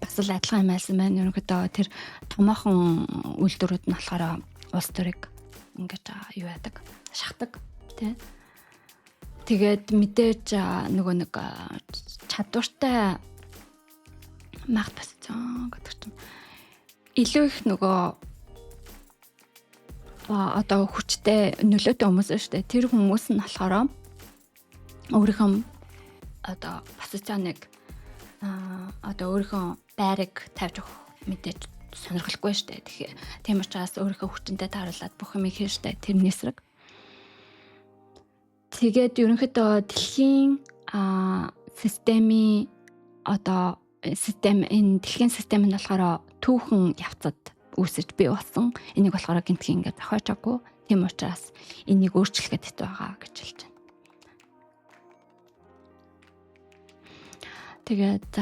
бас л адилхан юм байсан байна. Ерөнхийдөө тэр томоохон үйлдвэрүүд нь болохоор улс төрийг ингэж юу яадаг, шахдаг тий. Тэгээд мэдээж нэг чадвартай магт позицион гэдэг чинь илүү их одоо хүчтэй нөлөөтэй хүмүүс шүү дээ. Тэр хүмүүс нь болохоор өөрийнхөө одоо позиционыг одоо өөрийнхөө байрыг тавьж өгөх мэдээж сонирхолгүй шүү дээ. Тэгэхээр тийм учраас өөрийнхөө хүчинтэй тааруулаад бүх юм хийх шүү дээ. Тэрний эсрэг. Тэгээд ерөнхийдөө дэлхийн системийн одоо энэ дэлхийн систем нь болохоор түүхэн явцад үүсэж бий болсон. Энийг болохоор гинтхэн ингээд зохиочоогүй. Тийм учраас энийг өөрчлөхөд хэцүү байгаа гэж хэлж байна. Тэгээд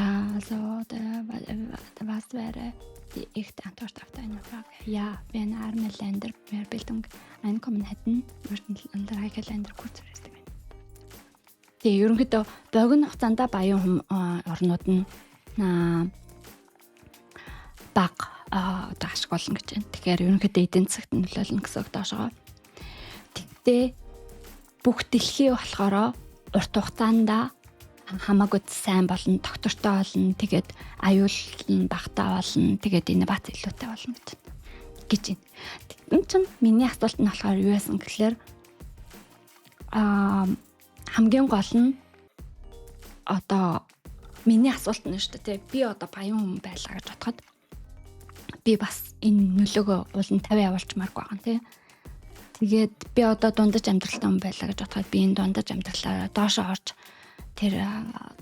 was wäre die echte Antwort auf deine Frage? Ja, wenn arme Länder mehr Bildung Einkommen hätten, würden reiche Länder kürzer werden. Тэгээ ерөнхийдөө богино хугацаанд баян орнууд нь бага одоо ашиг болно гэж байна. Тэгэхээр ерөнхийдөө эдийн засагт нөлөөлнө гэсэн үг доошоо. Тэгтээ бүх дэлхий болохоор урт хугацаанд хамаагүй сайн болно, доктортой болно, тэгээд аюул багтаа болно, тэгээд инновац илүүтэй болно гэж байна. Тэгвэл чинь миний асуулт нь болохоор юу яасан гэхээр хамгийн гол нь одоо миний асуулт нь шүү дээ. Би одоо баян хүн байлаа гэж бодоход би бас энэ нөлөөгөө улан 50 явуулчмааргүй байгаа юм тий. Тэгээд би одоо дундаж амьдралтай хүн байлаа гэж бодоход би энэ дундаж амьдралаа доошоо орж тэр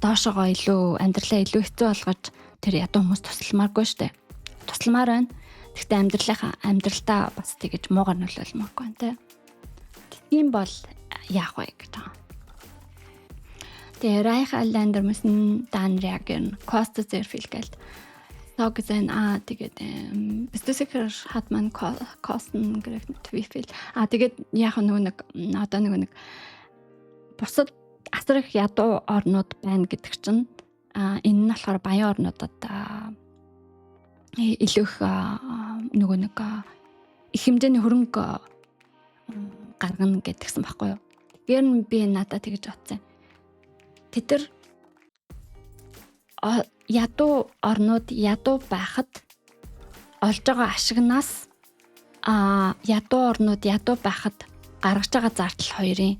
доошоогоо илүү амьдралаа илүү хэцүү болгож тэр ядуу хүмүүс тусламааргүй шүү дээ. Тусламаар байна. Гэхдээ амьдралдаа бас тэгэж муугар нөлөөлмөхгүй байна тий. Тийм бол яах вэ гэж байгаа. Der reiche Länder müssen dann reagieren. Kostet sehr viel Geld. So gesehen, тэгээд bist du sicher, hat man Kosten gerechnet, wie viel? Тэгээд яг нэг бусад асар их ядуу орнууд байна гэдэг чинь энэ нь болохоор баян орнуудад илүү их их хэмжээний хөрөнгө гаргана гэдгсэн байхгүй юу? Тэгэхээр би надад тэгж бодсон. Тэд ядуу орнууд ядуу байхад олж байгаа ашигнаас ядуу орнууд ядуу байхад гаргаж байгаа зардал хоёрын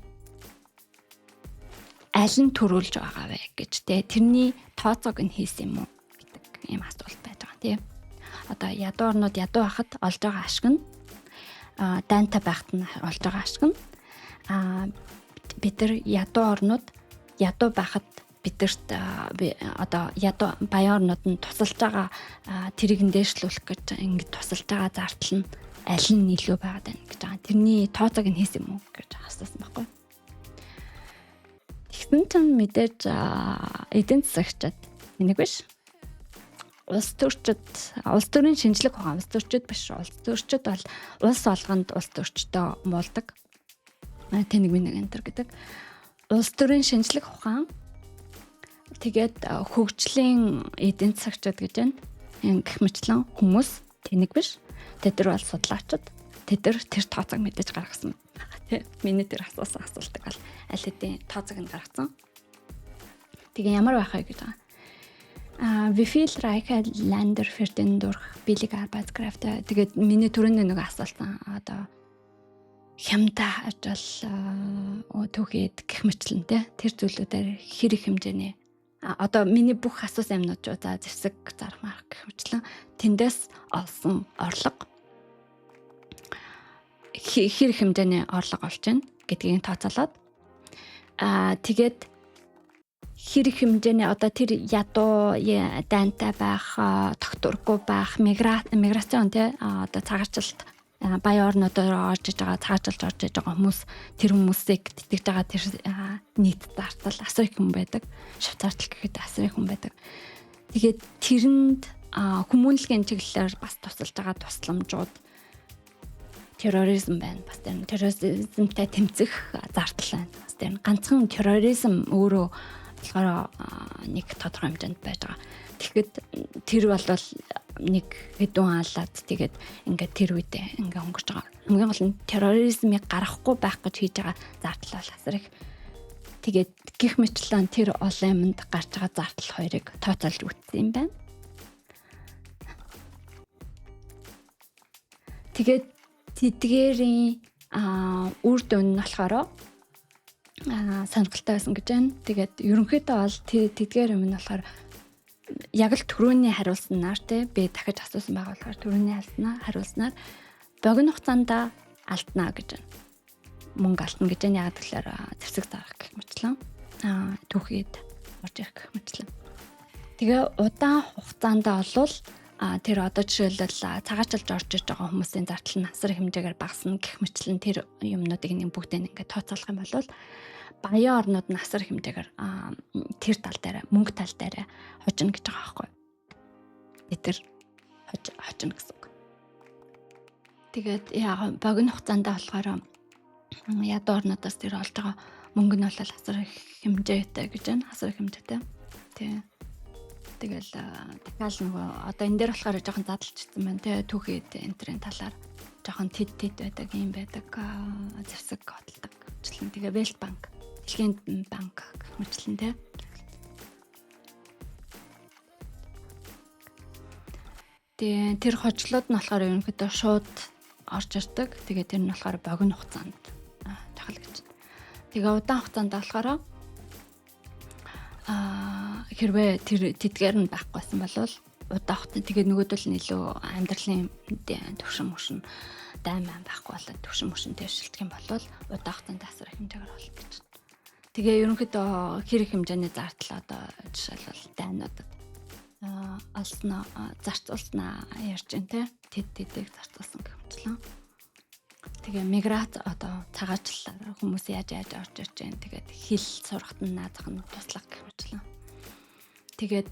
аль нь төрүүлж байгаа вэ гэж тэрний тооцоог нь хийсэн юм уу гэдэг ийм асуулт байж байгаа тийм. Одоо ядуу орнууд ядуу байхад олж байгаа ашиг нь дайнтай байхад нь олж байгаа ашиг нь бид нар ядуу орнууд ядуу байхад бидэрт одоо ядуу баян орнууд нь тусалж байгаа тэрийг дээшлүүлэх гэж ингэж тусалж байгаа зардал нь аль нь илүү байгаад байна гэж байгаа. Тэрний тооцоог нь хийсэн юм уу гэж асуусан байхгүй. Тэгсэн чинь мэдээж эдийн засагчид энийг биш. Улс төрийн шинжлэх ухаан улс төрчид биш. Улс төрчид бол улс олгонд улс төрчдөө муулдаг. Тэнэг минэг энтер гэдэг. Улс төрийн шинжлэх ухаан тэгээд хөгжлийн эдийн засагчид гэж байна. Гэх мэтлэн хүмүүс тэнэг биш. Тэд нар бол судлаачид. Тэд нар тэр тооцоог мэдээж гаргасан. Тэ миний тэр асуусан асуултыг аль хэдийн тооцоог нь гаргасан. Тэгээ ямар байх вэ гэж байгаа. Wie viel reiche Länder verdienen durch billige Arbeitskräfte? Тэгээд миний түрүүний нэг асуултан одоо хямдаа ажил түүхэд гэх мэтлэнтэй тэр зүйлүүдээр хэр их хэмжээний одоо миний бүх асуусан юмнууд за зэвсэг зарах марк гэх мэтлэн тэндээс олсон орлого хэр их хэмжээний орлого олж байна гэдгийг тооцоолоод тэгээд хэр их хэмжээний одоо тэр ядуу дайнтай байх, тогтворгүй байх, миграцийн тий одоо цагаачлалт баян орнуудаар орж иж байгаа, цагаачлалж орж иж байгаа хүмүүс тэр хүмүүсийг тэтгэж байгаа тэр нийт зардал асар их хүн байдаг. Швейцарт гэхэд асар их хүн байдаг. Тэгээд тэрэнд хүмүүнлэгийн чиглэлээр бас тусалж байгаа тусламжууд терроризм байна. Бас тэр терроризмтай тэмцэх зардал байна. Бас тэр ганцхан терроризм өөрөө болохоор нэг тодорхой хэмжээнд байж байгаа. Тэгэхэд тэр бол нэг хэдэн хаалаад тэгээд ингээд тэр үедээ ингээд өнгөрч байгаа. Хамгийн гол нь терроризмыг гаргахгүй байх гэж хийж байгаа зардал бол асар их. Тэгээд гих мэтлэн тэр олон юмд гарч байгаа зардал хоёрыг тооцоолж үзсэн юм байна. Тэгээд тэдгээрийн үр дүн нь болохоор сонирхолтой байсан гэж байна. Тэгээд ерөнхийдөө бол тэдгээр юм нь болохоор яг л түрүүний хариулснаар би дахиж асуусан байгаа болохоор түрүүний хариулснаар богино хугацаанд алдна гэж байна. Мөнгө алдна гэж байна. Яг тэгэхээр зэвсэг зарах гэх мэтлэн түүхэд орж ирэх гэх мэтлэн. Тэгээ удаан хугацаанд олвол тэр одоо жишээлбэл цагаачлалж орж иж байгаа хүмүүсийн зардал нь асар хэмжээгээр багасна гэх мэтлэн тэр юмнуудыг нэг бүгдээ ингээд тооцоолох юм бол баян орнууд нь асар хэмжээгээр тэр тал дээр мөнгө тал дээр хожно гэж байгаа байхгүй. Тэр хожно гэсэн үг. Тэгээд яг богино хугацаанд болохоор ядуу орнуудаас тэр олж байгаа мөнгө нь бол асар их хэмжээтэй гэж байна. Асар их хэмжээтэй. Тэгэл дахиад нөгөө одоо энэ дээр болохоор жоохон задлжчихсан байна те түүхэд энтрийн талаар жоохон тэд байдаг юм байдаг зэвсэг хөдөлдөг мэтлэн тэгээ Welт банк дэлхийн банк мэтлэн те тэгээ тэр хожлууд нь болохоор ерөнхийдөө шууд орж ирдэг тэгээ тэр нь болохоор богино хугацаанд тахал гэж. Тэгээ удаан хугацаанд болохоор хэрвээ тэр тэдгээр нь байхгүйсэн бол удаан хугацаанд тэгээд нөгөөдөл нь илүү амьдралын төвшин мөшин дайман байхгүй болоод төвшин мөшинтэй шилжих юм бол удаан хугацаанд асар их хэмжээгээр болно гэж. Тэгээ ерөнхийдөө хэр их хэмжээний зардал одоо жишээлбэл дайнуудад олсноо зарцуулснаа ярьж байна те тэдийг зарцуулсан гэх мэтлэн. Тэгээ миграц одоо цагаачлалаар хүмүүс яаж орж ирж байна. Тэгээд хэл сурахт нь наазах нь туслах гэх мэтлэн. Тэгээд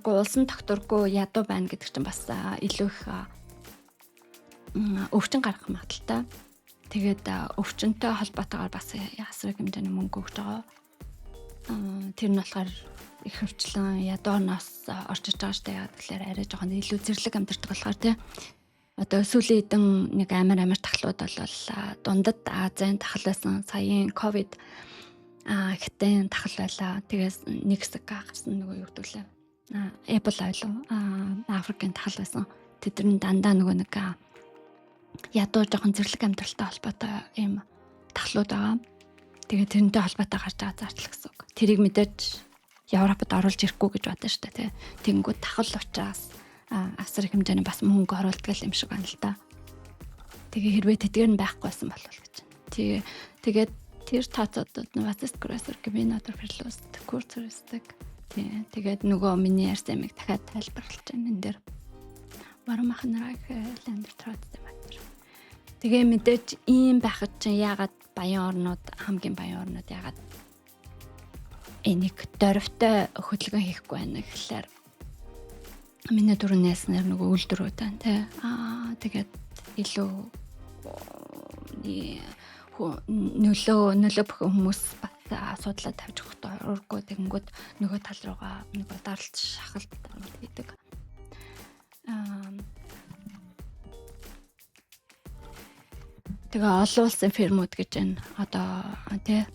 улсын тогтворгүй ядуу байна гэдэг чинь бас илүү их өвчин гарах магадaltaй. Тэгээд өвчнөд холбоотойгоор бас асар их хэмжээний мөнгө өгч байгаа. Тэр нь болохоор их хөвчлэн ядууноос орж иж байгаа штэ яа тэгэхээр арай жоохон илүү зэрлэг амьдардаг болохоор тий. Одоо сүүлийн хэдэн нэг амар тахлууд бол дундад Азийн тахал байсан. Саяын ковид хятадын тахал байлаа. Тэгээс нэг хэсэг гарсан нөгөө юу гэдэг лээ. Эбола байлаа. Африкийн тахал байсан. Тэдний дандаа нөгөө нэг ядуу жоохон зэрлэг амьдралтай холбоотой юм тахлууд байгаа. Тэгээд тэрнтэй холбоотой гарч байгаа зардал гэсэн үг. Тэрийг мэдээж Европод оруулж ирэхгүй гэж бодсон шүү дээ. Тэнгүүд тахал учраас асар их хэмжээний бас мөнгө оруулдаг юм шиг байна л да. Тэгээ хэрвээ тэдгээр нь байхгүйсэн бол гэж. Тэгээд тэр тооцоодод was ist größer Gewinn oder Verlust kurzfristig. Тэгээд нөгөө миний ярьсан юмыг дахиад тайлбарлаж байна энэ дээр. Warum machen reiche Länder trotzdem weiter? Тэгээ мэдээж ийм байхад чинь яагаад баян орнууд хамгийн баян орнууд яагаад энийг дөрвтэй хөдөлгөөн хийхгүй байна гэхлээр миний дөрөвнээс нөгөө үйлдвэрүүд байна тий. Тэгээд илүү нөлөө бүх хүмүүс бас асуудлаа тавьж өгөхдөө урггүй тэгэнгүүт нөгөө тал руугаа нөгөө даралт шахалт гэдэг. Тэгээ олон улсын фирмүүд гэж байна. Одоо тий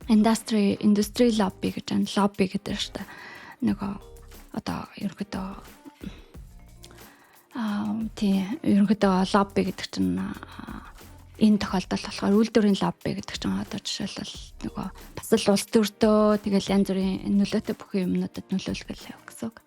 industry lobby гэж байна. Lobby гэдэг шүү дээ. Нөгөө одоо ерөнхийдөө ерөнхийдөө лобби гэдэг чинь энэ тохиолдолд болохоор үйлдвэрийн лобби гэдэг чинь одоо жишээлбэл нөгөө бас л улс төртөө тэгэл янз бүрийн нөлөөтэй бүх юмнуудад нөлөөлөх гэсэн үг.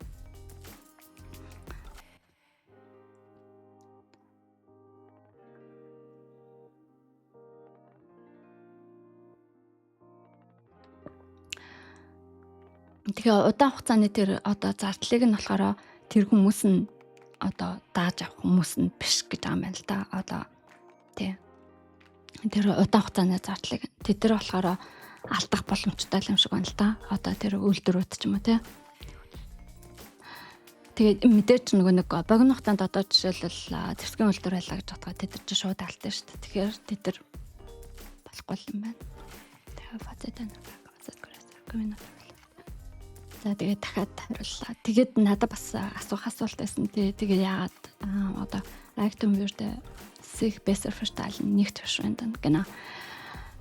Тэгээ удаан хугацааны тэр одоо зардлыг нь болохоор тэр хүмүүс нь одоо дааж авах хүмүүс нь биш гэж байгаа юм байна л да. Одоо тий. Тэр удаан хугацааны зардлыг тэд нар болохоор алдах боломжтой юм шиг байна л да. Одоо тэр үйлдвэрүүд ч юм уу тий. Тэгээд мэдээч нэг богино хугацаанд одоо жишээлбэл зэвсгийн үйлдвэр байлаа гэж бодоход тэд нар ч шууд алдсан шүү дээ. Тэгэхээр тэд нар болохгүй юм байна. Тэгээ фазетай нэг за тэгээд дахиад хариуллаа. Тэгээд надад бас асуулт байсан. Тэгээ яагаад одоо Reichtum würde sich besser verstehen nicht verschwenden. Genau.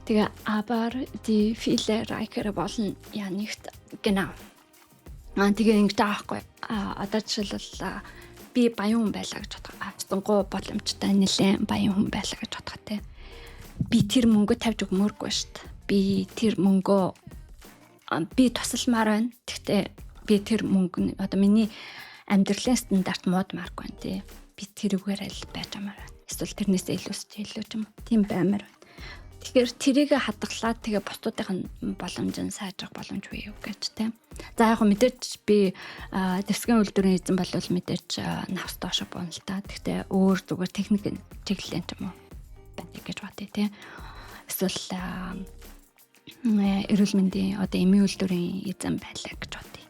Тэгээ aber die viele Reichere wollen ja nicht. Genau. Тэгээ ингэж аахгүй. Одоо жишээлбэл би баян хүн байлаа гэж бодох. Авцсангуу боломжтой нэлээд баян хүн байлаа гэж бодох те. Би тэр мөнгө тавьж өгмөөргүй шүү дээ. Би тэр мөнгөө би тусалмаар байна. Гэхдээ би тэр мөнгө одоо миний амьдралын стандарт муудмааргүй байна тий. Би тэрүүгээр л байж амаар байна. Эсвэл тэрнээсээ илүү ч юм. Тийм баймаар байна. Тэгэхээр тэрийг хадгалаад тэгээ бусдуудын боломжийг сайжрах боломж бий юу гэж тий. За яг мэдээч би дэвсгэн үйлдвэрийн эзэн болвол мэдээч навс доошо буuna л та. Гэхдээ өөр зүгээр техник чиглэлийн ч юм уу байна гэж бодъё тий. Эсвэл эрүүл мэндийн одоо эмийн үйлдвэрийн эзэн байлаа гэж бодъё.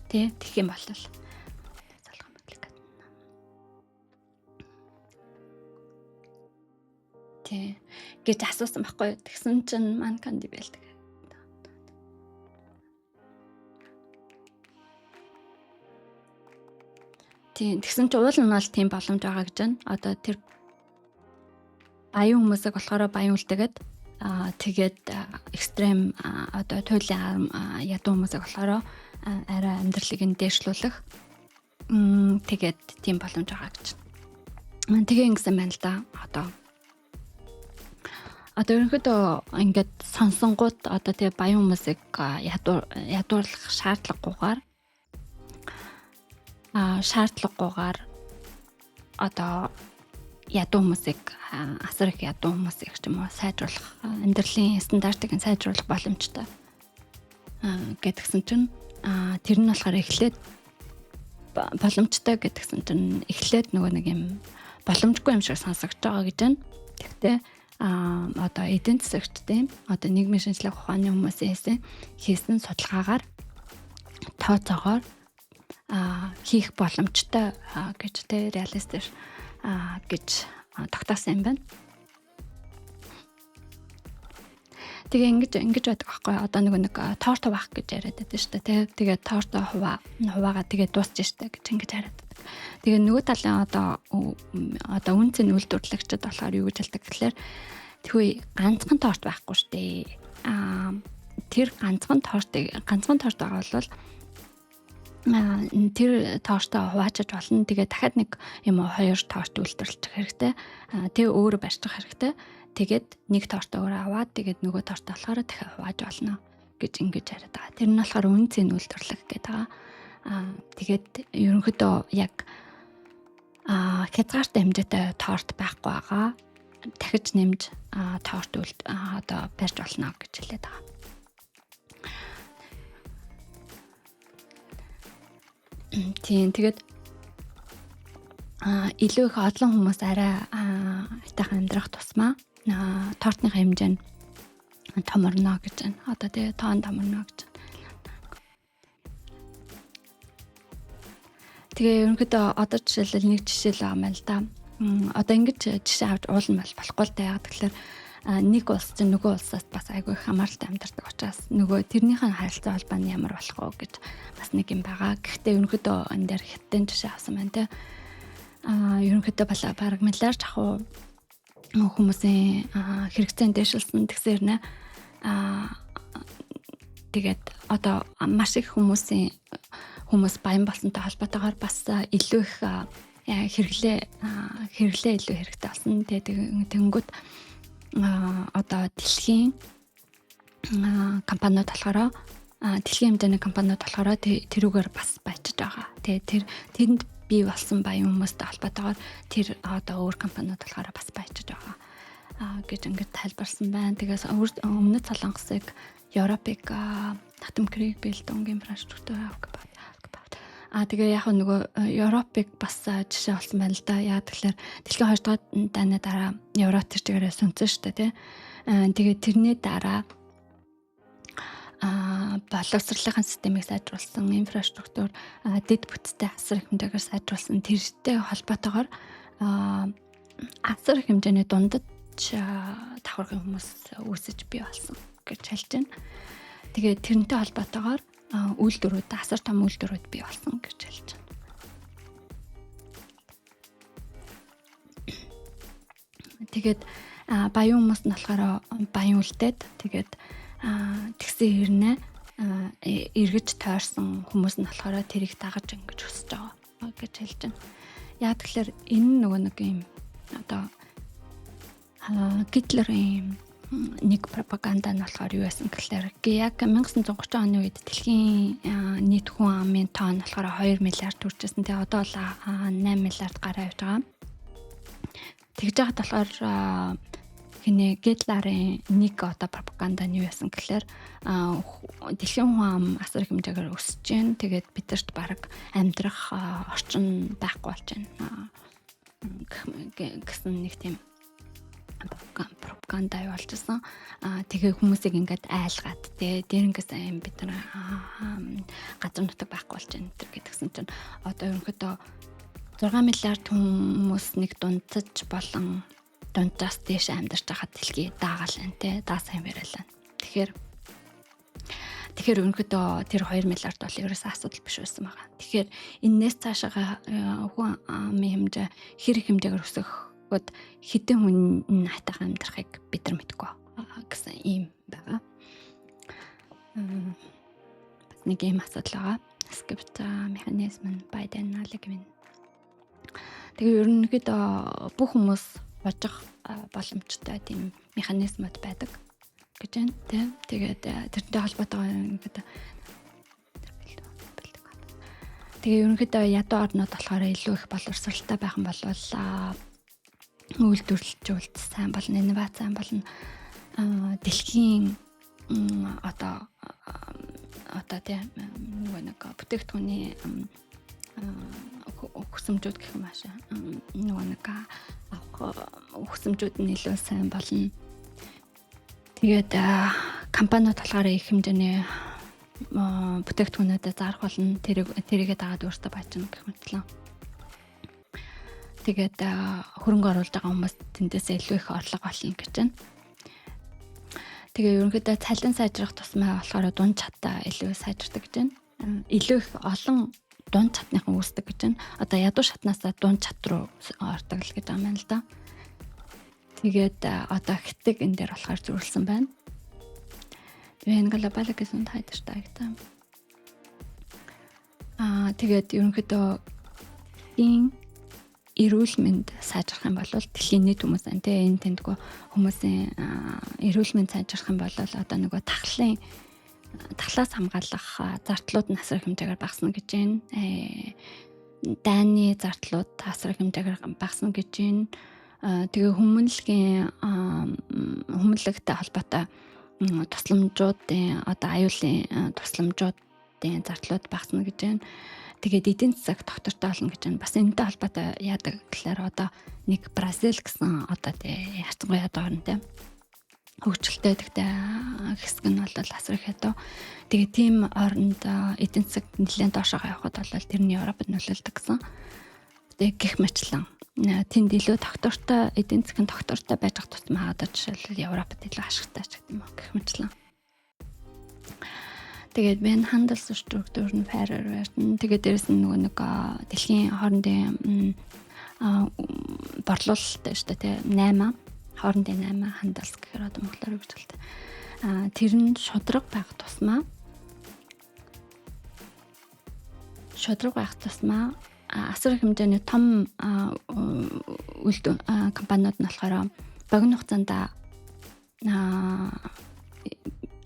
Тэ тэгэх юм бол залгам бүлэг. Тэ гэж асуусан байхгүй. Тэгсэн чинь ман канди байлдаг. Тийм тэгсэн чинь уул нь бол тийм боломж байгаа гэж байна. Одоо тэр баян хүмүүсийг болохоор баян үлдээгээд тэгээд экстрем одоо туйлын ядуу хүмүүсийг болохоор арай амьдралыг нь дээшлүүлэх тэгээд тийм боломж байгаа гэж. Тэгээ ингэсэн байна л да. Одоо ерөнхийдөө ингээд сонсонгууд одоо тэгээ баян хүмүүсийг ядуурлах шаардлагагүйгээр одоо ядуу хүмүүсийг асар их ядуу хүмүүсийг ч юм уу сайжруулах амьдралын стандартыг сайжруулах боломжтой гэдгсэн чинь тэр нь болохоор эхлээд боломжтой гэдгсэн чинь эхлээд нөгөө нэг юм боломжгүй юм шиг сонсогдож байгаа гэж байна. Гэхдээ одоо эдийн засагт тийм одоо нийгмийн шинжилгээ ухааны хүмүүсээс хийсэн судалгаагаар тооцоогоор хийх боломжтой гэж тэ реалистэр гэж тогтоосон юм байна. Тэгээ ингэж байдаг байхгүй одоо нэг торт хуваах гэж яриад байдаг шүү дээ. Тэгээ торт хуваагаа тэгээ дуусчих штэ гэж ингэж яриад байдаг. Тэгээ нөгөө талын одоо үнцэн үйлдвэрлэгчд болохоор юу гэж хэлдэг гэхээр тэгвэл ганцхан торт байхгүй штэ. Тэр ганцхан торт байгаа бол тэр тоортоо хуваачиж болно. Тэгээ дахиад нэг юм уу хоёр тоорт үйлдвэрлэх хэрэгтэй. Тэгээ өөрөө барьчих хэрэгтэй. Тэгээд нэг тоортоо өөрөө аваад тэгээд нөгөө тоортоо болохоор дахиад хувааж болно гэж ингэж яриад байгаа. Тэр нь болохоор үнцэн үйлдвэрлэх гэдэг байгаа. Тэгээд ерөнхийдөө яг хязгаартай хэмжээтэй тоорт байхгүй байгаа. Дахиж нэмж тоорт одоо барьж болно гэж хэлээд байгаа. Тийм тэгээд илүү их олон хүмүүс арай айтайхан амьдрах тусмаа тортны хэмжээ нь томорно гэж байна. Одоо тэгээ тоон томорно гэж. Тэгээ ерөнхийдөө одоо жишээлбэл нэг жишээ л байгаа юм л да. Одоо ингэж жишээ авч уулна болохгүй л таа. Тэгэхээр нэг улс чинь нөгөө улсаас бас айгүй их хамааралтай амьдардаг учраас нөгөө тэрнийхэн харилцаа холбоо нь ямар болох вэ гэж бас нэг юм байгаа. Гэхдээ ерөнхийдөө энэ дээр хятадын жишээ авсан байна те. Ерөнхийдөө баг мэлэрч ахуу хүмүүсийн хэрэгцээнд дэвшилсэн тэгсээр нэ тэгээд одоо маш их хүмүүсийн хүмүүс баян болсонтой холбоотойгоор бас илүү их хэрэглээ илүү хэрэгтэй болсон. Тэгэнгүүт одоо дэлхийн компаниуд болохоор дэлхийн хэмжээний компаниуд болохоор тэрүүгээр бас баяжж байгаа. Тэгээ тэнд бий болсон баян хүмүүстэй холбоотойгоор тэр одоо өөр компаниуд болохоор бас баяжж байгаа гэж ингээд тайлбарсан байна. Тэгээс өмнөд Солонгосыг Европыг татамхрыг бэлдэнгийн инфраструктур тэгээ яг нөгөө Европыг бас жишээ болсон байна л да. Яг тэгэхээр дэлхийн 2 дугаар дайны дараа Европ тэр чигээрээ сүнсэн шүү дээ, тий. Тэгээ тэрний дараа боловсролын системийг сайжруулсан, инфраструктур дэд бүтцтэй асар их хэмжээгээр сайжруулсан. Тэртэй холбоотойгоор асар их хэмжээний дундад давхаргын хүмүүс үүсэж бий болсон гэж хэлж байна. Тэгээ тэрнтэй холбоотойгоор үйлдвэрүүд асар том үйлдвэрүүд бий болсон гэж хэлж байна. Тэгээд баян хүмүүс нь болохоор баян үлдээд тэгээд тэгсэн хэрнээ эргэж тойрсон хүмүүс нь болохоор тэрийг дагаж ингэж өсөж байгаа гэж хэлж байна. Яг тэгэхээр энэ нөгөө нэг юм одоо Гитлерийн нэг пропаганда нь болохоор юу байсан гэхээр яг 1930 оны үед дэлхийн нийт хүн амын тоо нь болохоор 2 миллиард хүрчээсэн. Тэгээ одоо л 8 миллиард гараа явж байгаа. Тэгж яхад болохоор Гитлерийн нэг одоо пропаганда нь юу байсан гэхээр дэлхийн хүн ам асар их хэмжээгээр өсөж जैन. Тэгээд бидэрт баг амьдрах орчин байхгүй болж байна гэсэн нэг тийм пропаганда явуулж байсан. Тэгээ хүмүүсийг ингээд айлгаад дээрнгээс аим бид нар газар нутаг байхгүй болж байна гэдгсэн чинь одоо ерөнхийдөө 6 миллиард хүмүүс нэг дунджаж болон дунджаас дээш амьдарч байгаа дэлхий даагаал байна те даасан яриалаа. Тэгэхээр ерөнхийдөө тэр 2 миллиард бол ерөөсөө асуудал биш байсан байгаа. Тэгэхээр энээс цаашаа хүн амын хэмжээ хэрэг хэмжээгээр өсөх хэдэн хүн хатайхан амьдрахыг бид нар мэдгүй гэсэн юм байгаа. Бас нэг юм асуудал байгаа. Скрипт механизм нь байденалыг минь. Тэгээ ерөнхийдөө бүх хүмүүс божих боломжтой тийм механизмуд байдаг гэж байна. Тэгээд тэрнтэй холбоотойгоор ерөнхийдөө тэгээ ерөнхийдөө ядуу орнууд болохоор илүү их боловсралтай байх юм бол үйлдвэрлэлжүүлэлт сайн болно, инновац сайн болно. Дэлхийн одоо тийм нэг бүтээгдэхүүний өгсөмжүүд гэх юм аашаа. Нэг өгсөмжүүд нь илүү сайн болно. Тэгээд компаниуд болохоор их хэмжээний бүтээгдэхүүнүүдэд зарах болно. Тэрийгээ дагаад өөртөө баачна гэх мэтлээ. Тэгээд хөрөнгө оруулж байгаа хүмүүс тэндээсээ илүү их орлого олно гэж байна. Тэгээ ерөнхийдөө цалин сайжрах тусмаа болохоор дунд чатаа илүү сайжирдаг гэж байна. Илүү их олон дунд чатныхан үүсдэг гэж байна. Одоо ядуу шатнаасаа дунд чат руу ордог л гэж байгаа юм л да. Тэгээд одоо хитэг энэ дээр болохоор зөвлөсөн байна. Тэгээ глобализацийн хайдартай гэдэг. Тэгээд ерөнхийдөө эрүүл мэнд сайжрах юм бол дэлхийн нийт хүмүүс энэ тэндгүү хүмүүсийн эрүүл мэнд сайжрах юм бол одоо нөгөө тахлаас хамгаалах зардлууд нь асар их хэмжээгээр багасна гэж байна. Дайны зардлууд асар их хэмжээгээр багасна гэж байна. Тэгээ хүмүүнлэгтэй холбоотой тусламжуудын одоо аюулын тусламжуудын зардлууд багасна гэж байна. Тэгээд эдийн засаг доктортой болно гэж байна. Бас энэтэй холбоотой яадаг гэхээр одоо нэг Бразил гэсэн одоо яцгүй ядуу орн тийм хөгжилтэй гэдэгтэй хэсэг нь бол асар их ядуу. Тэгээд тийм орнд эдийн засаг нэлээд доошоо явхад бол тэрний Европод нөлөөлдөг гэсэн. Тэгээд гих мэтлэн тэнд илүү доктортой эдийн засгийн доктортой байж байгаа тусмаа одоо жишээлбэл Европод илүү ашигтай ч гэдэг юм уу гих мэтлэн. Тэгээд бэн хандалс структур нь файраар байна. Тэгээд дээрэс нь нэг дэлхийн хоорондын борлуулалттай шүү дээ тийм 8 хоорондын 8 хандалс гэхээр одоо монголоор гэж хэлдэг. Тэр нь шудраг байх тусмаа шудраг байх тусмаа асар их хэмжээний том компаниуд нь болохоор богино хугацаанд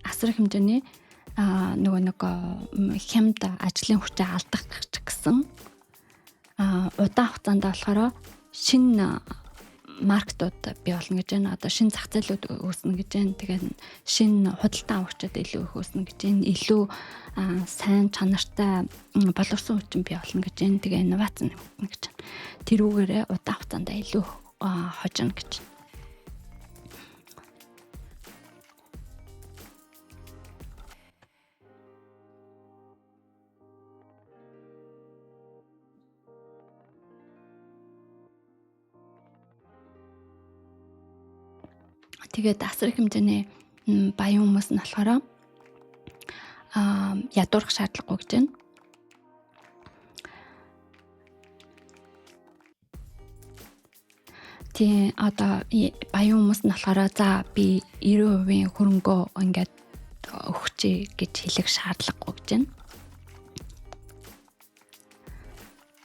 асар их хэмжээний хямд ажлын хүчээ алдах гэсэн удаан хугацаанд болохоор шинэ маркетууд бий болно гэж байна. Одоо шинэ зах зээлүүд үүснэ гэж байна. Тэгээд шинэ худалдан авагчид илүү их үүснэ гэж байна. Илүү сайн чанартай боловсон хүчин бий болно гэж байна. Тэгээ инновац нэгтнэ гэж байна. Тэрүүгээрээ удаан хугацаанд илүү хожно гэж байна. Тэгээд асар их хэмжээний баян хүмүүс нь болохоор ядуурах шаардлагагүй гэж байна. Тийм одоо баян хүмүүс нь болохоор за би 90% хөрөнгөө ингээд өгчээ гэж хэлэх шаардлагагүй гэж байна.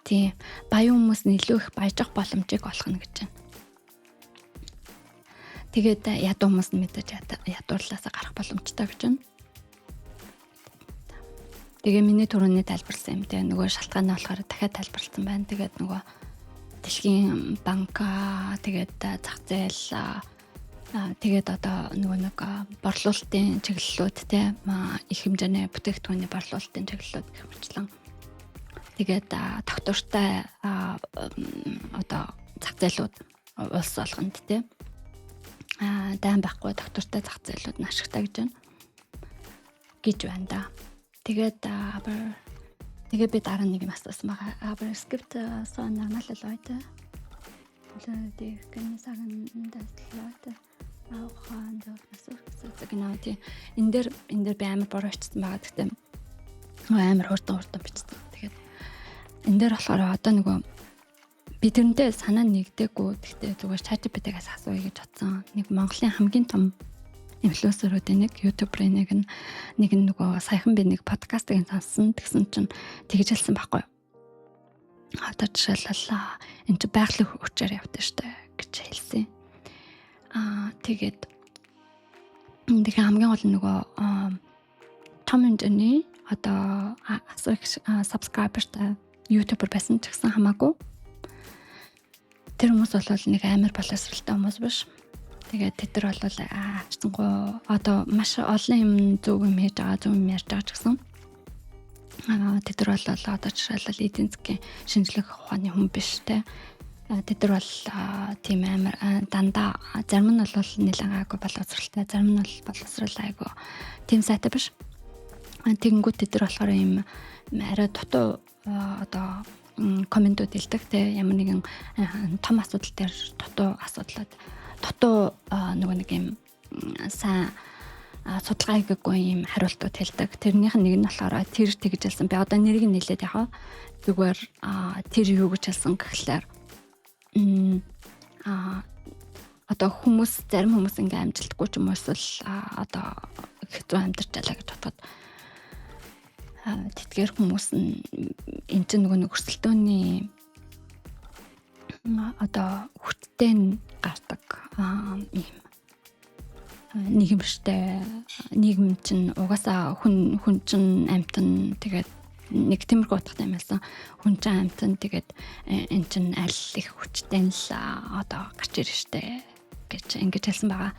Тийм баян хүмүүс нь илүү их баяжих боломжийг олгоно гэж байна. Тэгээд ядуу хүмүүс нь мэдээж ядуурлаасаа гарах боломжтой гэж байна. Тэгээ миний түрүүний тайлбарласан юм те нөгөө шалтгааны болохоор дахиад тайлбарласан байна. Тэгээд нөгөө дэлхийн банк тэгээд зах зээл тэгээд одоо нөгөө борлуулалтын чиглэлүүд те их хэмжээний бүтээгдэхүүний борлуулалтын чиглэлүүд гэх мэтлэн тэгээд тогтвортой одоо зах зээлүүд улс олгонд те дайн байхгүй доктортой зах зээлүүд нь ашигтай гэж байна да. Тэгээд би дараа нэг юм асуусан байгаа. Aber es gibt so normale Leute, die können sagen, dass Leute auch an der Versuchssätze genau die in der би амар бороо очсон байгаа. Тэгтээ амар хурдан бичсэн. Тэгээд энэ дээр болохоор одоо нөгөө би тэрнтэй санаа нэгдээгүй. Гэхдээ зүгээр ChatGPT-гээс асууя гэж бодсон. Нэг Монголын хамгийн том инфлюенсерүүдийн нэг YouTuber нэг нөгөө саяхан би нэг подкастыг сонссон. Тэгсэн чинь тэгж хэлсэн байхгүй. Одоо жишээлбэл энэ байгалийн хүчээр явдаг штэ гэж хэлсэн. Тэгээд тэгээ хамгийн гол нөгөө том хэмжээний одоо асар их subscriberтай YouTuber байсан ч гэсэн хамаагүй. Тэр хүмүүс бол нэг амар боловсралтай хүмүүс биш. Тэгээд тэд нар бол авчсангуу одоо маш олон юм зөв юм хийж байгаа, зөв юм ярьж байгаа ч гэсэн. Тэд нар бол одоо жишээлбэл эдийн засгийн шинжлэх ухааны хүн биш те. Тэд нар бол тийм амар дандаа зарим нь бол нэлээд гайгүй боловсралтай, зарим нь бол боловсрал айгүй тийм сайтай биш. Тэгэнгүүт тэд нар болохоор юм арай дутуу одоо комментүүд хэлдэг те, ямар нэгэн том асуудал дээр дутуу нөгөө нэг юм сайн судалгаа хийгээгүй юм хариултууд хэлдэг. Тэрнийх нь нэг нь болохоор тэр тэгж хэлсэн. Би одоо нэрийг нь хэлээд яхаа. Зүгээр тэр юу гэж хэлсэн гэхлээр одоо зарим хүмүүс ингээм амжилтгүй ч юм уу эсвэл одоо хэцүү амьдарч байлаа гэж бодоход тэтгэр хүмүүс нь энэ чинь нөгөө өрсөлдөөний одоо хүчтэй нь гардаг юм нийгэм чинь угаасаа хүн чинь амтан тэгээд нэг тиймэрхүү утгатай юм байсан. Хүн чинь амтан тэгээд энэ чинь аль их хүчтэй л одоо гарч ирж штэ гэж ингэж хэлсэн байгаа.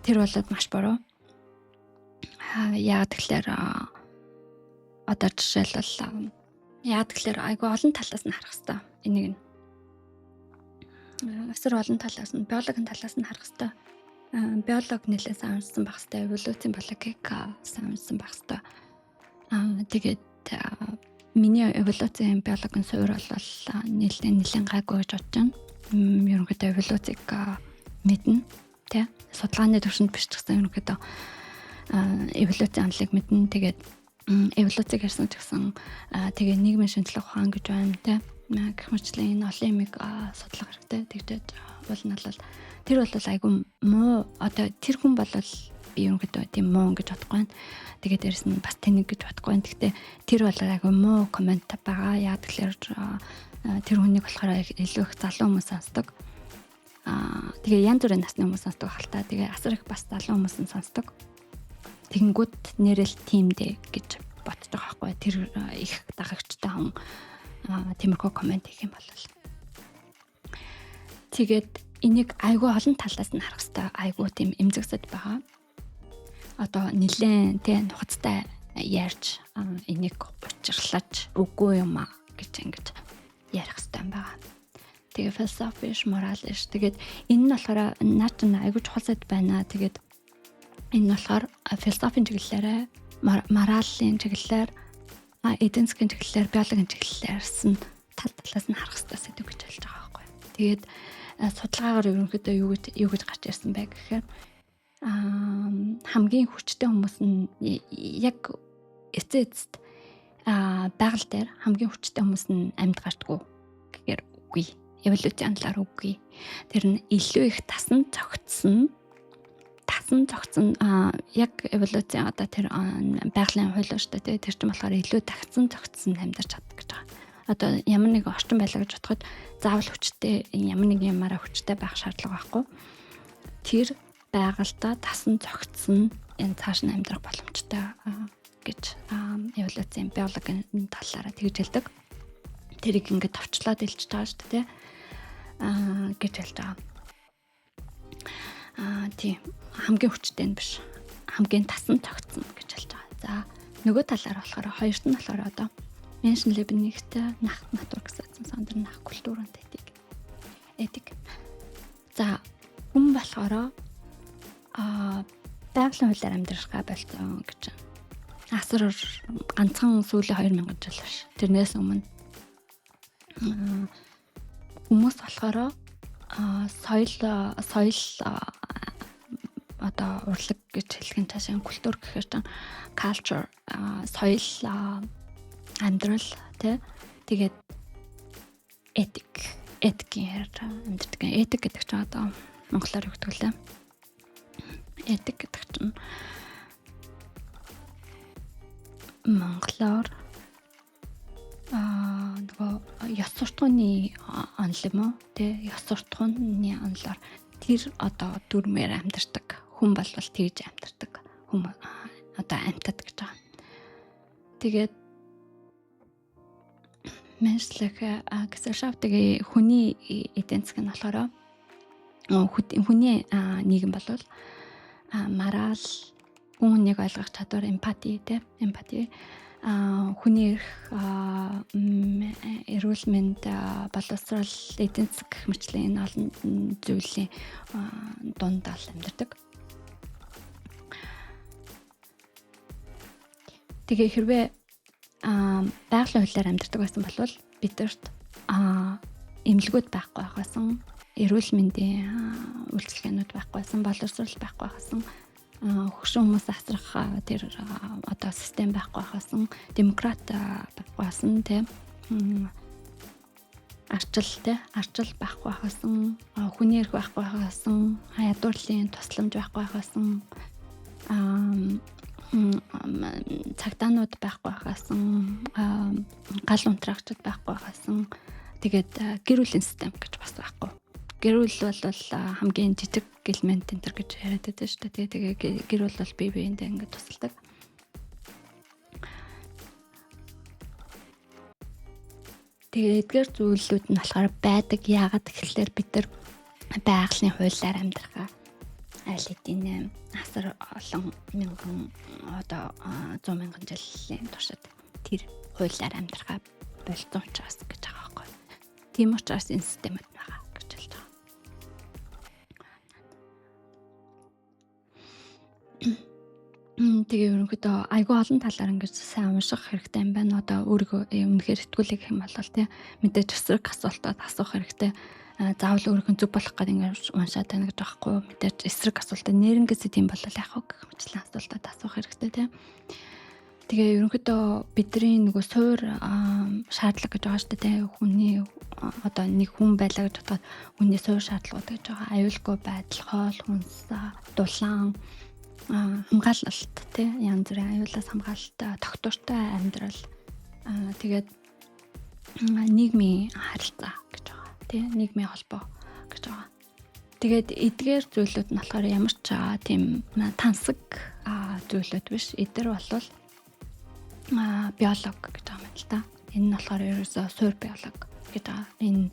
Тэр болоод маш буруу. Яагаад тэгэхээр одоо жишээлбэл айгүй олон талаас нь харах хэрэгтэй. Энийг нь өсөр олон талаас нь биологийн талаас нь харах хэрэгтэй. Биолог нэлээд сайн уншсан байх хэрэгтэй. Эволюцийн биологийг сайн уншсан байх хэрэгтэй. Тэгээд миний эволюцийн биологийн суурь бол нэлээд гайгүй гэж бодож байна. Ерөнхийдөө эволюцийг мэднэ. Тэ судалгааны төвшөнд биш ч гэсэн ерөнхийдөө эволюцийн онолыг мэднэ. Тэгээд эволюцийг ярьсан ч гэсэн тэгээ нийгмийн шинжлэх ухаан гэж байна те. Гэх мэтлэн энэ олон юмыг судлах хэрэгтэй. Тэгтээ бол тэр бол айгүй муу одоо тэр хүн бол би ерөнхийдөө тийм муу гэж бодохгүй байна. Тэгээд дээрэс нь бас тэнэг гэж бодохгүй байна. Гэхдээ тэр бол айгүй муу комент байгаа. Яг тэгэхээр тэр хүнийг болохоор илүү их залуу хүмүүс сонсдог. Тэгээ янз бүрийн насны хүмүүс сонсдог хальтаа. Тэгээ асар их бас залуу хүмүүс нь сонсдог. Тэгэнгүүт нэрэл тимдээ гэж бодож байгаа байхгүй. Тэр их дагагчтай хүн тиймэрхүү комент хийх юм бол. Тэгээд энийг айгүй олон талаас нь харах хэрэгтэй. Айгүй тийм эмзэгсэд байгаа. Одоо нилээн тэ нухацтай ярьж энийг учирлаж үгүй юм а гэж ингэж ярих хэрэгтэй байгаа. Тэгээ философиш, моралиш. Тэгээд энэ нь болохоор наад чинь айгүй чухал зүйл байна. Тэгээд энэ нь болохоор философийн чиглэлээр, моралын чиглэлээр, эдийн засгийн чиглэлээр, биологийн чиглэлээрс нь талаас нь харах хэрэгтэй сэдв гэж хэлж байгаа байхгүй. Тэгээд судалгаагаар ерөнхийдөө юу гэж гарч ирсэн бэ гэхээр хамгийн хүчтэй хүмүүс нь яг эцэст байгаль дээр хамгийн хүчтэй хүмүүс нь амьд гарчгүй гэхээр үгүй. Эволюцийн талаар үгүй. Тэр нь илүү их тасан цогцсон яг эволюцийн одоо тэр байгалийн хууль шүү дээ. Тэр чинь болохоор илүү тагцсан цогцсон амьдарч чаддаг гэж байгаа. Одоо ямар нэг орчин байлаа гэж бодоход заавал хүчтэй ямар нэг юмараа хүчтэй байх шаардлага байхгүй. Тэр байгальдаа тасан цогцсон энэ цааш нь амьдрах боломжтой гэж эволюцийн биологийн талаараа тэгж хэлдэг. Тэрийг ингээд товчлоод хэлж байгаа шүү дээ. Гэж хэлж байгаа. Тийм хамгийн хүчтэй нь биш. Хамгийн тасан цогцсон гэж хэлж байгаа. За нөгөө талаар болохоор хоёрт нь болохоор одоо Menschenleben-тэй Natur gesetzt, sondern nach Kultur und Ethik. За хүн болохоор байгалийн хуулиар амьдрахаа болсон гэж. Асар ганцхан сүүлийн 2000 жил биш. Тэрнээс өмнө хүмүүс болохоор соёл одоо урлаг гэж хэлэх цаашаа культур гэхээр чинь culture соёл амьдрал тэгээд этикээр амьддаг. Этик гэдэг чинь одоо монголоор юу гэдэг лээ? Этик гэдэг чинь монголоор нөгөө ёс суртахууны онол юм уу? Ёс суртахууны онолоор тэр одоо дүрмээр амьдардаг. Хүн бол тэгж амьдардаг. Хүн одоо амьтад гэж байгаа. Тэгээд Menschliche Gesellschaft тэгээ хүний эдийн засаг нь болохоор хүний нийгэм болвол мораль, хүнийг ойлгох чадвар, эмпати хүний эрүүл мэнд, боловсрол, эдийн засаг гэх мэтлэн энэ олон зүйлийн дундаа амьдардаг. Тэгээ хэрвээ байгалийн хуулиар амьдардаг байсан бол бидэрт эмнэлгүүд байхгүй байгаасан, эрүүл мэндийн үйлчилгээнүүд байхгүй байсан, боловсрол байхгүй байгаасан, хөгшин хүмүүс асрах тэр одоо систем байхгүй байгаасан, демократ байхгүй байсан арчил байхгүй байгаасан, хүний эрх байхгүй байгаасан, ядуурлын тусламж байхгүй байгаасан, цагдаанууд байхгүй байгаасан, гал унтраагчид байхгүй байгаасан. Тэгээд гэр бүлийн систем гэж бас байхгүй. Гэр бүл бол хамгийн жижиг элемент энэ төр гэж яриад байдаг шүү дээ. Тэгээ гэр бүл бол бие биендээ ингээд тусалдаг. Тэгээд эдгээр зүйлүүд нь болохоор байдаг. Яагаад гэхэлэр бид нар байгалийн хуулиар амьдрахаа аль хэдийн асар олон мянган одоо 100 мянган жилийн туршид тэр хуулиар амьдрахаа болцсон учраас гэж байгаа байхгүй. Тийм учраас энэ системэд байгаа гэж хэлж байгаа. Тэгээ ерөнхийдөө айгүй олон талаар ингэж сайн унших хэрэгтэй юм байна. Одоо өөрийгөө үнэхээр итгүүлэх юм бол мэдээж эсрэг асуултад асуух хэрэгтэй. Заавал өөрийнхөө зүг болох гэдэг ингэж уншаад байна гэж байхгүй. Мэдээж эсрэг асуултад нэрнгэсээ тийм бол яах вэ гэх мэтлэн асуултад асуух хэрэгтэй тийм. Тэгээ ерөнхийдөө бидний нөгөө суур шаардлага гэж байгаа шүү дээ. Хүний одоо нэг хүн байлаа гэж бодоход хүний суур шаардлагууд гэж байгаа. Аюулгүй байдал, хоол хүнс, дулаан хамгаалалт тий янз бүрийн аюулаас хамгаалалт тогтвортой амьдрал тэгээд нийгмийн харилцаа гэж байгаа тий нийгмийн холбоо гэж байгаа. Тэгээд эдгээр зүйлүүд нь болохоор ямар ч тийм тансаг зүйлүүд биш. Эдгээр бол биолог гэж байгаа юм л та. Энэ нь болохоор ерөөсөө суур биолог гэж байгаа. Энэ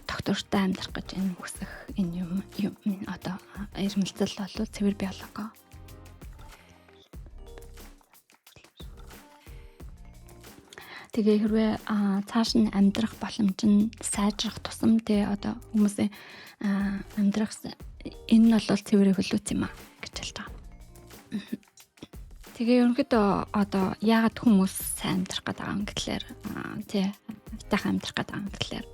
доктортой амьдрах гэж энэ хүсэх энэ юм одоо ирмэлцэл бол цэвэр биолог. Тэгээ хэрвээ цааш нь амьдрах боломж нь сайжрах тусам тий одоо хүмүүсийн амьдрах энэ нь бол цэвэр эволюц юм гэж хэлж байгаа. Тэгээ ерөнхийдөө одоо яагаад хүмүүс сайн амьдрах гэдэг юм гэхлээр тий хайтайхан амьдрах гэдэг юм гэхлээр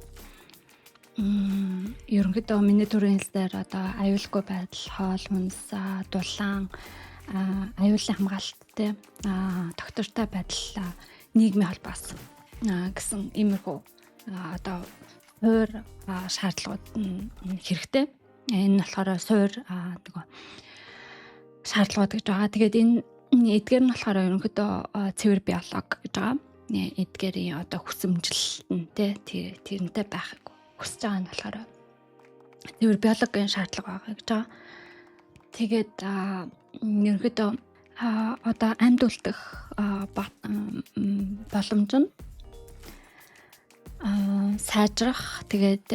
ерөнхийдөө миний төрийн хэлсээр одоо аюулгүй байдал, хоол хүнс, дулаан, аюулын хамгаалалт тий тогтвортой байдал нийгмийн холбоос гэсэн иймэрхүү одоо суур шаардлагууд нь хэрэгтэй. Энэ нь болохоор суур нөгөө шаардлагууд гэж байгаа. Тэгээд энэ эдгээр нь болохоор ерөнхийдөө цэвэр биолог гэж байгаа. Эдгээрийн одоо хүсэмжлэлтэнтэй тэрнтэй байхыг хүсэж байгаа нь болохоор цэвэр биологийн шаардлага байгаа гэж байгаа. Тэгээд ерөнхийдөө одоо амьд үлдэх боломж нь сайжрах тэгээд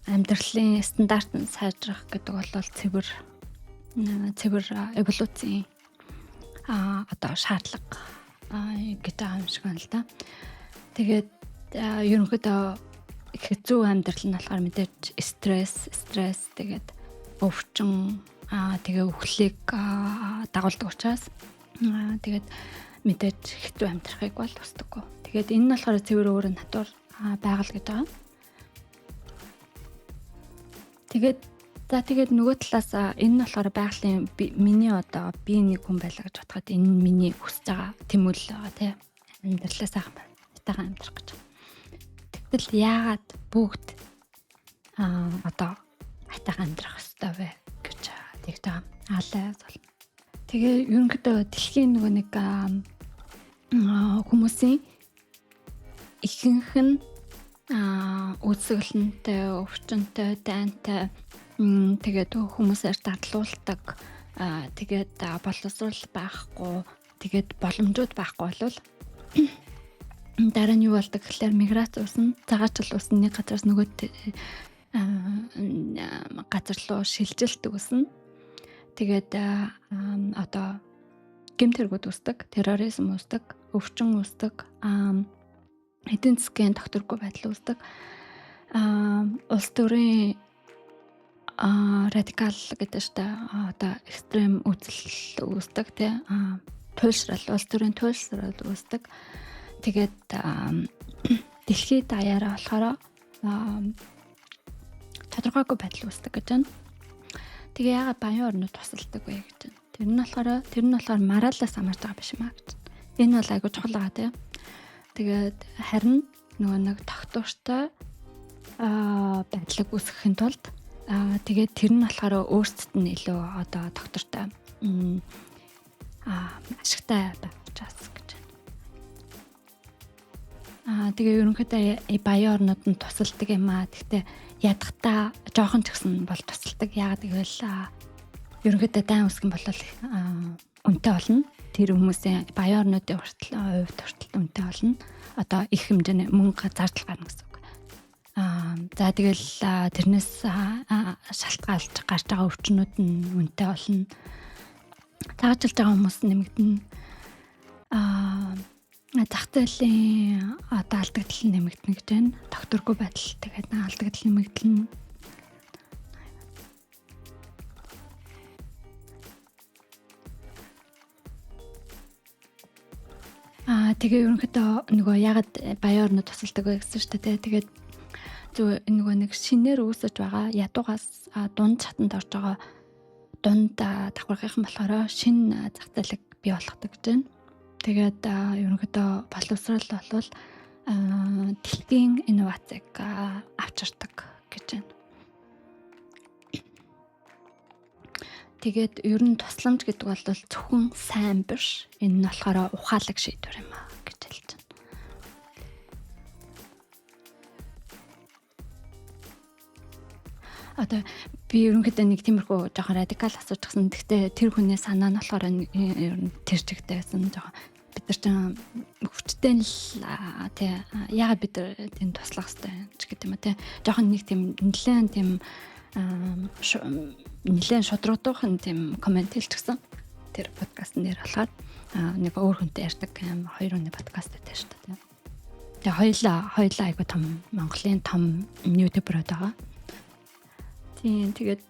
амьдралын стандарт нь сайжрах гэдэг бол цэвэр эволюцийн одоо шаардлага гэж байгаа юм шиг байна л да. Тэгээд ерөнхийдөө хэцүү амьдрал нь болохоор мэдээж стресс тэгээд өвчин тэгээ үхлийг дагуулдаг учраас тэгээд мэдээж хэцүү амьдрахыг бол хүсдэггүй. Тэгээд энэ нь болохоор цэвэр өөрийн натур байгаль гэж байгаа. Тэгээд нөгөө талаас энэ нь болохоор байгалийн миний одоо би нэг хүн байлаа гэж бодоход энэ нь миний хүсэж байгаа тэмүүлэл байгаа тий. Амьдралаа сайхан амьдрах гэж. Тэгтэл яагаад бүгд одоо хайтайхан амьдрах ёстой вэ гэж тэгж байгаа. Аалаа бол. Тэгээ ерөнхийдөө дэлхийн нөгөө нэг хүмүүсийн ихэнх нь үсгэлэнтэй, өвчнөй, дайнтай тэгээд хүмүүсээр дадлуулдаг тэгээд боловсрол байхгүй тэгээд боломжууд байхгүй болвол дараа нь юу болдог гэхээр миграц үүснэ, цагаачлал үүснэ, нэг газраас нөгөө газар руу шилжилт үүснэ. Тэгээд одоо гэмт хэрэгүүд үүсдэг, терроризм үүсдэг, өвчин үүсдэг, эдийн засгийн тогтворгүй байдал үүсдэг. Улс төрийн радикал гэдэг штэ одоо экстрем үзэл үүсдэг тий. Туйлшрал, улс төрийн туйлшрал үүсдэг. Тэгээд дэлхийд даяараа болохоор тодорхойгүй байдал үүсдэг гэж байна. Тэгээ яагаад баян орнууд тусалдаг вэ гэж байна. Тэр нь болохоор маргаалаас амарч байгаа биш маа гэж. Энэ бол айгүй чухал байгаа тий. Тэгээд харин нөгөө нэг тогтвортой байдлыг үүсгэхийн тулд тэгээд тэр нь болохоор өөрсдөд нь илүү одоо тогтвортой ашигтай байх учраас гэж байна. Тэгээ ерөнхийдөө баян орнууд нь тусалдаг юм аа. Гэхдээ ядахтаа жоохон ч гэсэн бол тусалдаг. Яагаад гэвэл ерөнхийдөө дайн үсгэн бол үнэтэй болно. Тэр хүмүүсийн баян орнуудын хувьд хүртэл үнэтэй болно. Одоо их хэмжээний мөнгө зардал гарна гэсэн үг. За тэгэл тэрнээс шалтгаалж гарч байгаа өвчнүүд нь үнэтэй болно. Таажилж байгаа хүмүүс нэмэгдэнэ. Зах зээлийн одоо алдагдал нэмэгдэнэ гэж байна. Тогтворгүй байдал тэгээд алдагдал нэмэгдэнэ. Тэгээ ерөнхийдөө нөгөө ягаад баян орнууд тусалдаг вэ гэсэн шүү дээ. Тэгээд зөв нөгөө нэг шинээр үүсэж байгаа ядуугаас дунд чатанд орж байгаа дунд давхаргын болохоор шинэ зах зээлийг бий болгодог гэж байна. Тэгээд ерөнхийдөө боловсрал болвол дэлхийн инновацийг авчирдаг гэж байна. Тэгээд ер нь тусламж гэдэг бол зөвхөн сайн биш. Энэ нь болохоор ухаалаг шийдвэр юм аа гэж хэлж байна. Одоо би ерөнхийдөө нэг тиймэрхүү жоохон радикал асууж гисэн. Гэхдээ тэр хүний санаа нь болохоор ер нь тэр чигтэй байсан. Жоохон бид нар ч хүчтэй л тий яагаад бид тийм туслах хэрэгтэй ч гэдэг юм а тий. Жоохон нэг тийм нэлээд шудруудуухан тийм комент хэлчихсэн. Тэр подкастн дээр болохоор нэг өөр хүнтэй ярьдаг хоёр хүний подкаст дээр шүү дээ. Тэгээ хоёулаа айгу том Монголын том ютуберод байгаа. Тэгээд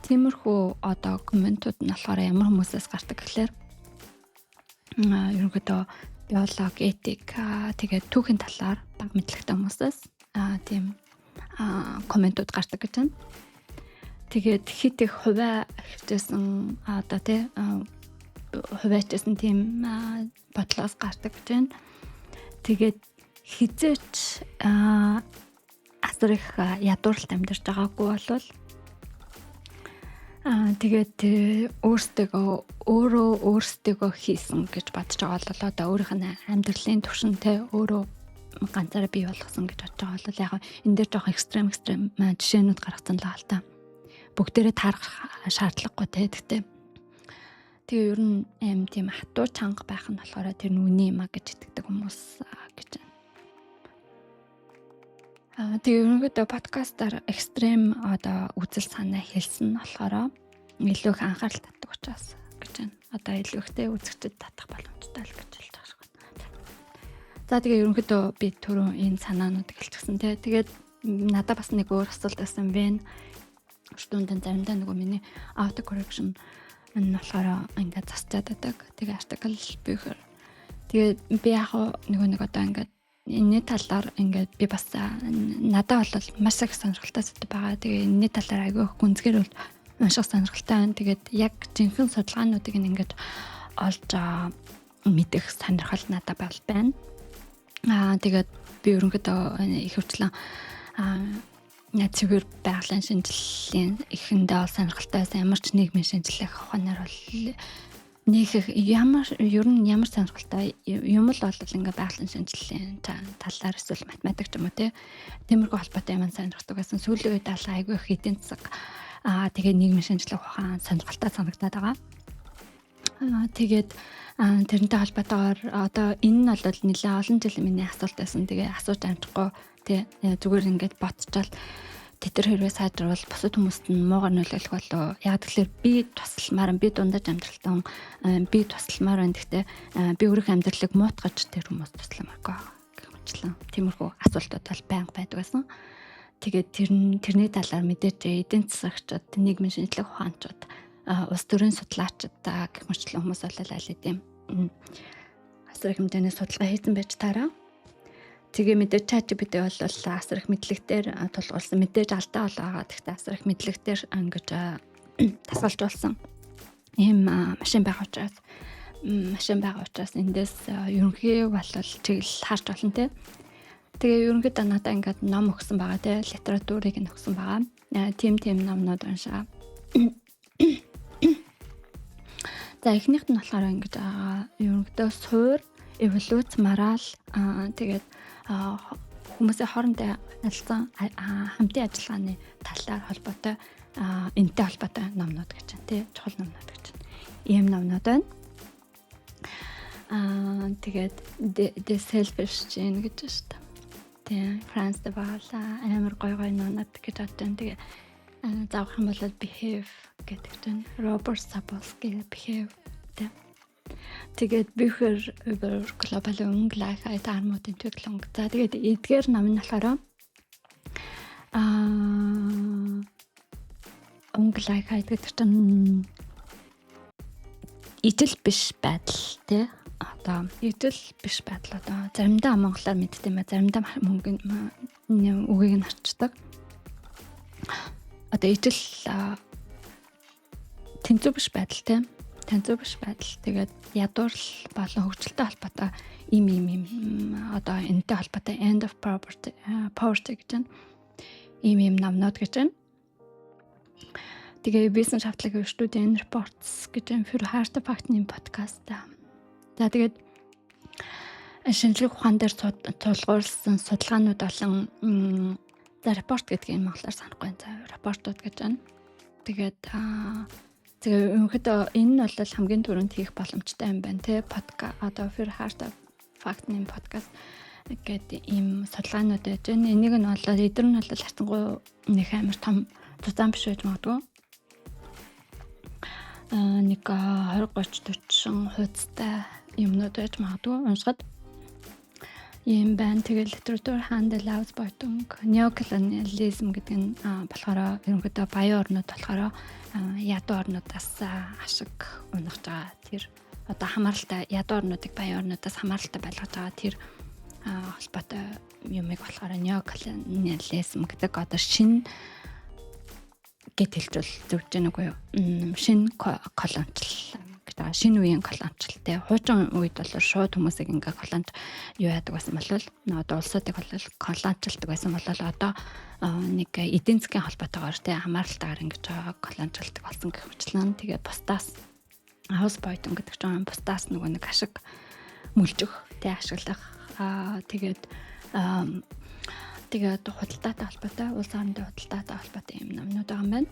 тиймэрхүү одоо комментууд нь болохоор ямар хүмүүсээс гардаг гэхээр ерөнхийдөө биологи, этик тэгээд түүхийн талаар бага мэдлэгтэй хүмүүсээс тийм комментууд гардаг гэж байна. Тэгээд хит их хувиа хвчээсэн одоо тий хувиачсан тийм бодлоос гардаг гэж байна. Тэгээд хизээч асар их ядууралт амьдарч байгаагүй болвол тэгээд өөрсдөө хийсэн гэж бодож байгаа бол одоо өөрийнх нь амьдралын түвшинтэй өөрөө ганцаараа бий болгосон гэж бодож байгаа бол яг энэ дээр жоох экстрем жишээнүүд гаргацсан л байгаа л та. Бүгдээрээ таарах шаардлагагүй те. Тэгээ ер нь аим тийм хатуу чанга байх нь болохоор тэр нь үний юм а гэж итгэдэг хүмүүс гэж байна. Тэгээ ерөнхийдөө подкастаар экстрем одоо үзэл санаа хэлсэн нь болохоор илүү их анхаарал татдаг учраас гэж байна. Одоо илүү ихтэй үзэгчд татах боломжтой л гэж хэлж байгаа шүү. За тэгээ ерөнхийдөө би түрүү энэ санаануудыг хэлчихсэн те. Тэгээд надад бас нэг өөр асуулт байсан вэ. Студент заримдаа нөгөө миний auto correction энэ болохоор ингээд засчаад байдаг. Тэгээ артикл бихэр. Тэгээ би яг нэг одоо ингээд энэ талаар ингээд би бас надад бол маш их сонирхолтой зүйл байгаа. Тэгээ энэ талаар айгүй их гүнзгэр бол маш их сонирхолтой байна. Тэгээд яг жинхэнэ судалгаануудыг ингээд олж мэдэх сонирхол надад байна. Тэгээд би ерөнхийдөө их хвчлэн цэвэр байгалийн шинжилгээний эхэндээ сонирхолтой байсан. Ямар ч нийгмийн шинжилгээх ухаанаар бол ер нь ямар сонирхолтой юм л бол ингээ байгалийн шинжилгээний талаар эсвэл математик ч юм уу тиймэрхүү холбоотой юм сонирхдаг байсан. Сүүлийн үед айгүй их эдийн засаг тэгээ нийгмийн шинжилгээ ухаан сонирхолтой санагдаад байгаа. Тэгээд тэрнтэй холбоотойгоор одоо энэ нь бол нэлээд олон жилийн миний асуулт байсан. Тэгээ асууж амжихгүй зүгээр ингээд ботчаал тэтэр хэрвээ сайжрвал бусад хүмүүст нь муугар нөлөөлөх болов. Яг тэгэхээр би тусламаар би дундаж амьдралтан би тусламаар байна. Гэхдээ би өөрийнхөө амьдралыг муутгаж тэр хүмүүс тусламааргүй гэх мэтлэн тиймэрхүү асуултууд бол байнга байдаг байсан. Тэгээд тэрний талаар мэдээж эдийн засагчид, нийгмийн шинжилгээ ухаанчид, улс төрийн судлаачид гэх мэтлэн хүмүүс бол аль хэдийн асар их хэмжээний судалгаа хийсэн байж таараа. Тэгээ мэдээж ChatGPT бол асар их мэдлэгтэр тулгуулсан. Мэдээж алдаа байгаа. Гэхдээ асар их мэдлэгтэр ингэж тасгалжуулсан. Ийм машин байгаа учраас эндээс ерөнхий бол чиглэл харж болно те. Тэгээ ерөнхийдөө надад ингээд ном өгсөн байгаа те. Литературыг нь өгсөн байгаа. Тим номнууд уншаа. За эхнийхт нь болохоор ингэж ерөнхийдөө суур, эволюц, мораль тэгээд хүмүүсийн хоорондоо харилцан хамтын ажиллагааны талаар холбоотой энэтэй холбоотой номнууд гэж байна тий чухал номнууд гэж байна. Ийм номнууд байна. Тэгээд The Selfish Gene гэж байна шүү дээ. Тий Франц де Ваала амар гоё номнууд гэж бодож байна. Тэгээ заавах юм бол Behave гэдэг чинь Роберт Sapolsky Behave тий. Тэгээд Bücher über globale Ungleichheit, Armut, Entwicklung. За тэгээд эдгээр ном нь болохоор Ungleichheit гэдэг чинь ижил биш байдал тий. Одоо ижил биш байдал одоо заримдаа монголоор мэддэг юм а заримдаа мөнгөний үгийг нь харцдаг. Одоо ижил тэнцүү биш байдал тий. Тэнцүү биш байдал. Тэгээд ядуурл болон хөгжилтэй холбоотой ийм одоо энэтэй холбоотой end of poverty гэж байна. Ийм номнууд гэж байна. Тэгээ бизнес шавтлагын студийн reports гэж юм фэр хаарта фактны подкаст. За тэгээд шинжлэх ухаан дээр тулгуурласан судалгаанууд болон за репорт гэдэг юм монголоор санахгүй. За репортууд гэж байна. Тэгээд тэгээ өнөөдөр энэ нь бол хамгийн түрүүнд хийх боломжтой юм байна те. Одоо фэр хаарта фактны подкаст гэдэг ийм судалгаанууд байж байна. Энийг нь бол эдгээр нь бол хартангуй нэг амар том зузаан биш байж магадгүй. Нэг 20-30-40 хуудастай юмнууд байж магадгүй уншихад юм байна. Тэгээд литератур хандл лавс бойтонг неоколониализм гэдэг нь болохоор ерөнхийдөө баян орнууд болохоор ядуу орнуудаас ашиг унах байгаа. Тэр одоо хамааралтай ядуу орнуудыг баян орнуудаас хамааралтай байлгаж байгаа. Тэр холбоотой юмыг болохоор неоколониализм гэдэг одоо шинэ гэт хэлжүүл зөвж нэг үе шинэ колоничлал гэдэг шинэ үеийн колоничлал те хуучин үед бол шууд хүмүүсийг ингээ колонд юу яадаг байсан бол одоо улсуудыг бол колоничлдаг байсан бол одоо нэг эдийн засгийн холбоотойгоор те хамааралтайгаар ингэж колоничлдаг болсон гэх мэтлэн тэгээд бусдаас хаус бойтон гэдэг чинь бусдаас нөгөө нэг ашиг мүлжих те ашиглах тэгээд худалдаатай холбоотой улс орнтой худалдаатай холбоотой юм номнууд байгаа юм байна.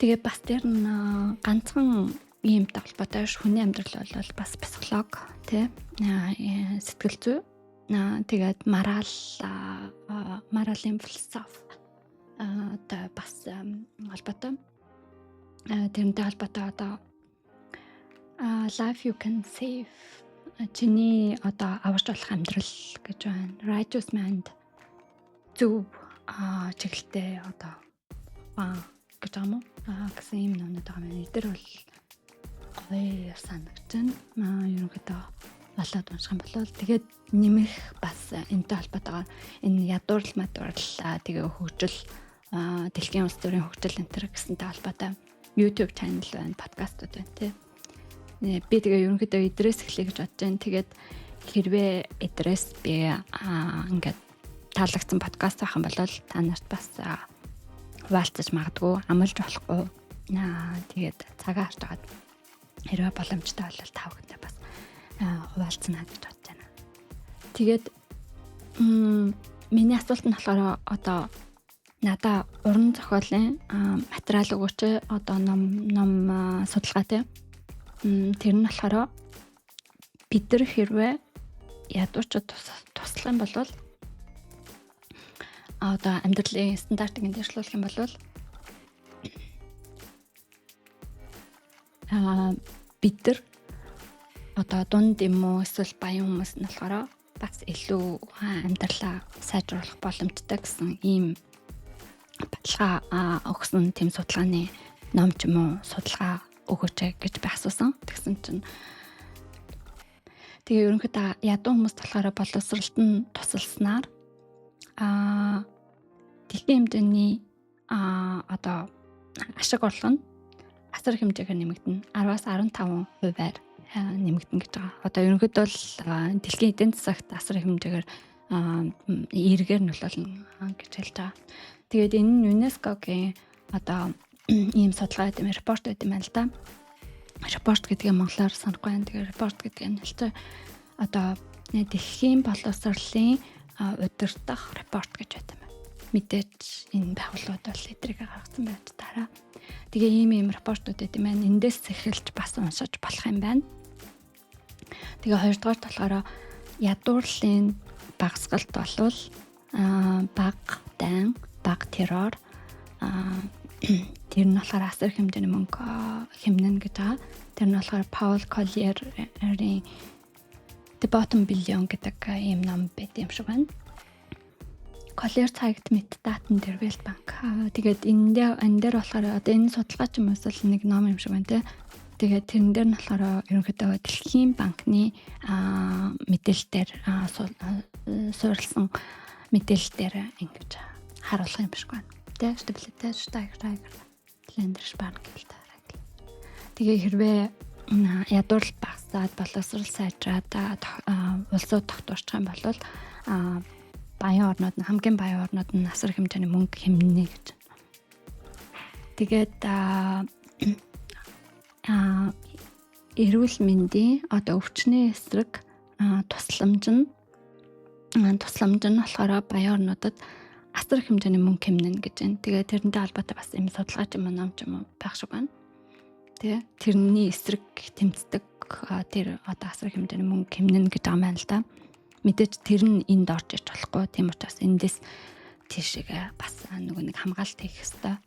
Тэгээ бас тэр нь ганцхан иймтэй холбоотой хүний амьдрал бол бас психолог тий сэтгэл зүй тэгээд моралын философи одоо бас холбоотой тэрнтэй холбоотой одоо life you can save чиний одоо аварч болох амьдрал гэж байна. Righteous mind зөв чиглэлтэй одоо гэж юм уу? Гэсэн юм номнууд байгаа юм. Эдгээр бол гоё санагдсан. Ерөнхийдөө болоод унших юм бол тэгээд нэмэх бас энэтэй холбоотойгоор энэ ядуурл тэгээ хөгжил дэлхийн улс төрийн хөгжил энтер гэсэнтэй холбоотой YouTube channel байна, подкастууд байна тий. Би тэгээ ерөнхийдөө эдрээс эхлэе гэж бодож байна. Тэгээд хэрвээ эдрээс би ингээд таалагдсан подкаст байх юм бол та нарт бас хуваалцаж магадгүй амлаж болохгүй. Тэгээд цагаа харж агаад хэрвээ боломжтой бол та бүхэндээ бас хуваалцна гэж бодож байна. Тэгээд миний асуулт нь болохоор одоо надаа уран зохиолын материал өгөөч одоо ном судалгаа тийм. Тэр нь болохоор бид нар хэрвээ ядуучууд туслах юм бол одоо амьдралын стандартыг дээшлүүлэх юм бол бид нар одоо дунд юм уу эсвэл баян хүмүүс нь болохоор бас илүү амьдралаа сайжруулах боломжтой гэсэн ийм баталгаа өгсөн тэм судалгааны ном ч юм уу судалгаа өгөөч гэж би асуусан. Тэгсэн чинь тэгээ ерөнхийдөө ядуу хүмүүс болохоор боловсролт нь тусалснаар дэлхийн хэмжээний одоо ашиг орлого нь асар хэмжээгээр нэмэгдэнэ. 10-аас 15%-аар нэмэгдэнэ гэж байгаа. Одоо ерөнхийдөө л дэлхийн эдийн засагт асар хэмжээгээр эргээр нөлөөлнө гэж хэлж байгаа. Тэгээд энэ нь ЮНЕСКОгийн одоо ийм судалгаа гэдэг юм репорт гэдэг юм байна л да. Репорт гэдгийг монголоор санахгүй байна. Тэгээд репорт гэдэг нь хэлцээ одоо дэлхийн боловсролын удирдах репорт гэж байдаг юм. Мэдээж энэ байгууллагууд бол эдрийг гаргасан байж дараа. Тэгээ ийм репортууд гэдэг юм байна. Эндээс эхэлж бас уншиж болох юм байна. Тэгээ хоёрдугаар болохоор ядуурлын багсгалт болвол баг дайн, баг террор тэр нь болохоор асар хэмжээний мөнгө хэмнэн гэж байгаа. Тэр нь болохоор Paul Collier-ийн The Bottom Billion гэдэг ийм ном байт юм шиг байна. Collier цагт Metadata дээр Weltbank. Тэгээд энэ дээр болохоор одоо энэ судалгаа ч юм уу нэг ном юм шиг байна те. Тэгээд тэрэн дээр нь болохоор ерөнхийдөө Дэлхийн банкны мэдээлэлээр суурилсан мэдээлэлээр ингэж харуулах юм биш байна. Тэ стабилитет стайграг лендерш банк гэлтэй. Тэгээ хэрвээ ядуурл багасаад боловсрол сайжраад улсууд тогтворчих юм бол баян орнууд нь хамгийн баян орнууд нь асар хэмжээний мөнгө хэмнэнэ гэж. Тэгээд эрүүл мэндийн одоо өвчнөө эсрэг тусламж нь болохоор баян орнуудад асар их хэмжээний мөнгө хэмнэн гэж байна. Тэгээд тэрнтэй холбоотой бас юм судалгаа ч юм уу ном ч юм уу байх шиг байна. Тэгээ тэрний эсрэг тэмцдэг тэр одоо асар их хэмжээний мөнгө хэмнэн гэж байгаа юм байна л да. Мэдээж тэр нь энд орж иж болохгүй. Тийм учраас эндээс тийшээ бас нэг хамгаалалт хийх ёстой.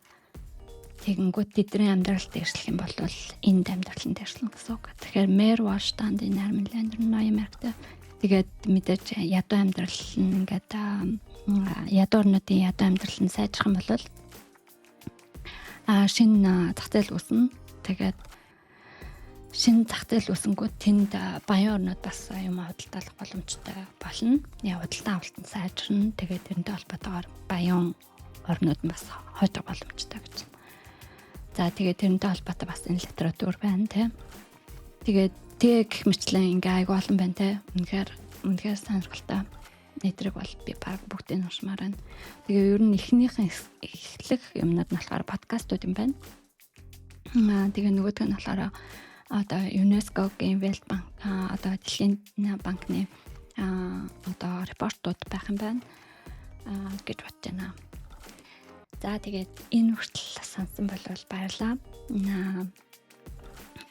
Тэгэнгүүт тэдний амьдралд дээршлэх юм бол энд амьдралын дээршлэн гэсэн үг. Тэгэхээр Мэр Валштандын Нармин Ландер ноён мэрэгтэй. Тэгээд мэдээж ядуу амьдрал нь ингээд ядуу орнуудын ядуу амьдрал нь сайжрах юм бол шинэ зах зээл үүснэ. Тэгээд шинэ зах зээл үүсэнгүүт тэнд баян орнууд бас юм худалдаалах боломжтой болно. Худалдан авалт нь сайжирна. Тэгээд тэрнтэй холбоотойгоор баян орнууд бас хожих боломжтой гэж. За тэгээд тэрнтэй холбоотой бас энэ литератур байна тий. Тэгээд гэх мэтлэн ингээ айгу олон байна тий. Үнэхээр сонирхолтой. Эдрэг бол би баг бүгдийг уншмаар байна. Тэгээ ер нь эхнийхэн эхлэх юмнууд нь болохоор подкастууд юм байна. Тэгээ нөгөөдг нь болохоор одоо ЮНЕСКОгийн World Bank одоо дэлхийн банкны одоо репортууд байх юм байна гэж бодож байна. За тэгээд энэ хүртэл сонсон болвол баярлалаа.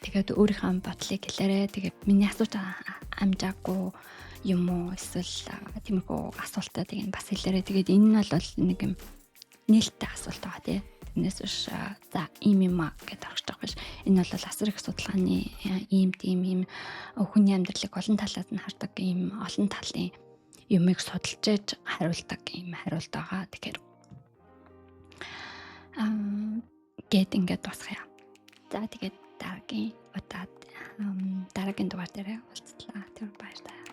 Тэгээд өөрийнхөө бодлыг хэлээрэй. Тэгээд миний асууж амжаагүй юм уу эсвэл тиймэрхүү асуултад яг бас хэлээрэй. Тэгээд энэ нь бол нэг юм нээлттэй асуулт байгаа тий. Тэрнээс биш за ийм юм аа гэдээ орж байгаа биш. Энэ бол асар их судалгааны ийм хүний амьдралыг олон талаас нь хардаг ийм олон талын юмыг судалж ээж хариулдаг ийм хариулт байгаа. Тэгэхээр гээд ингээд дуусгая. За тэгээд дараагийн дугаар дээр уулзлаа. Тэр баярлалаа.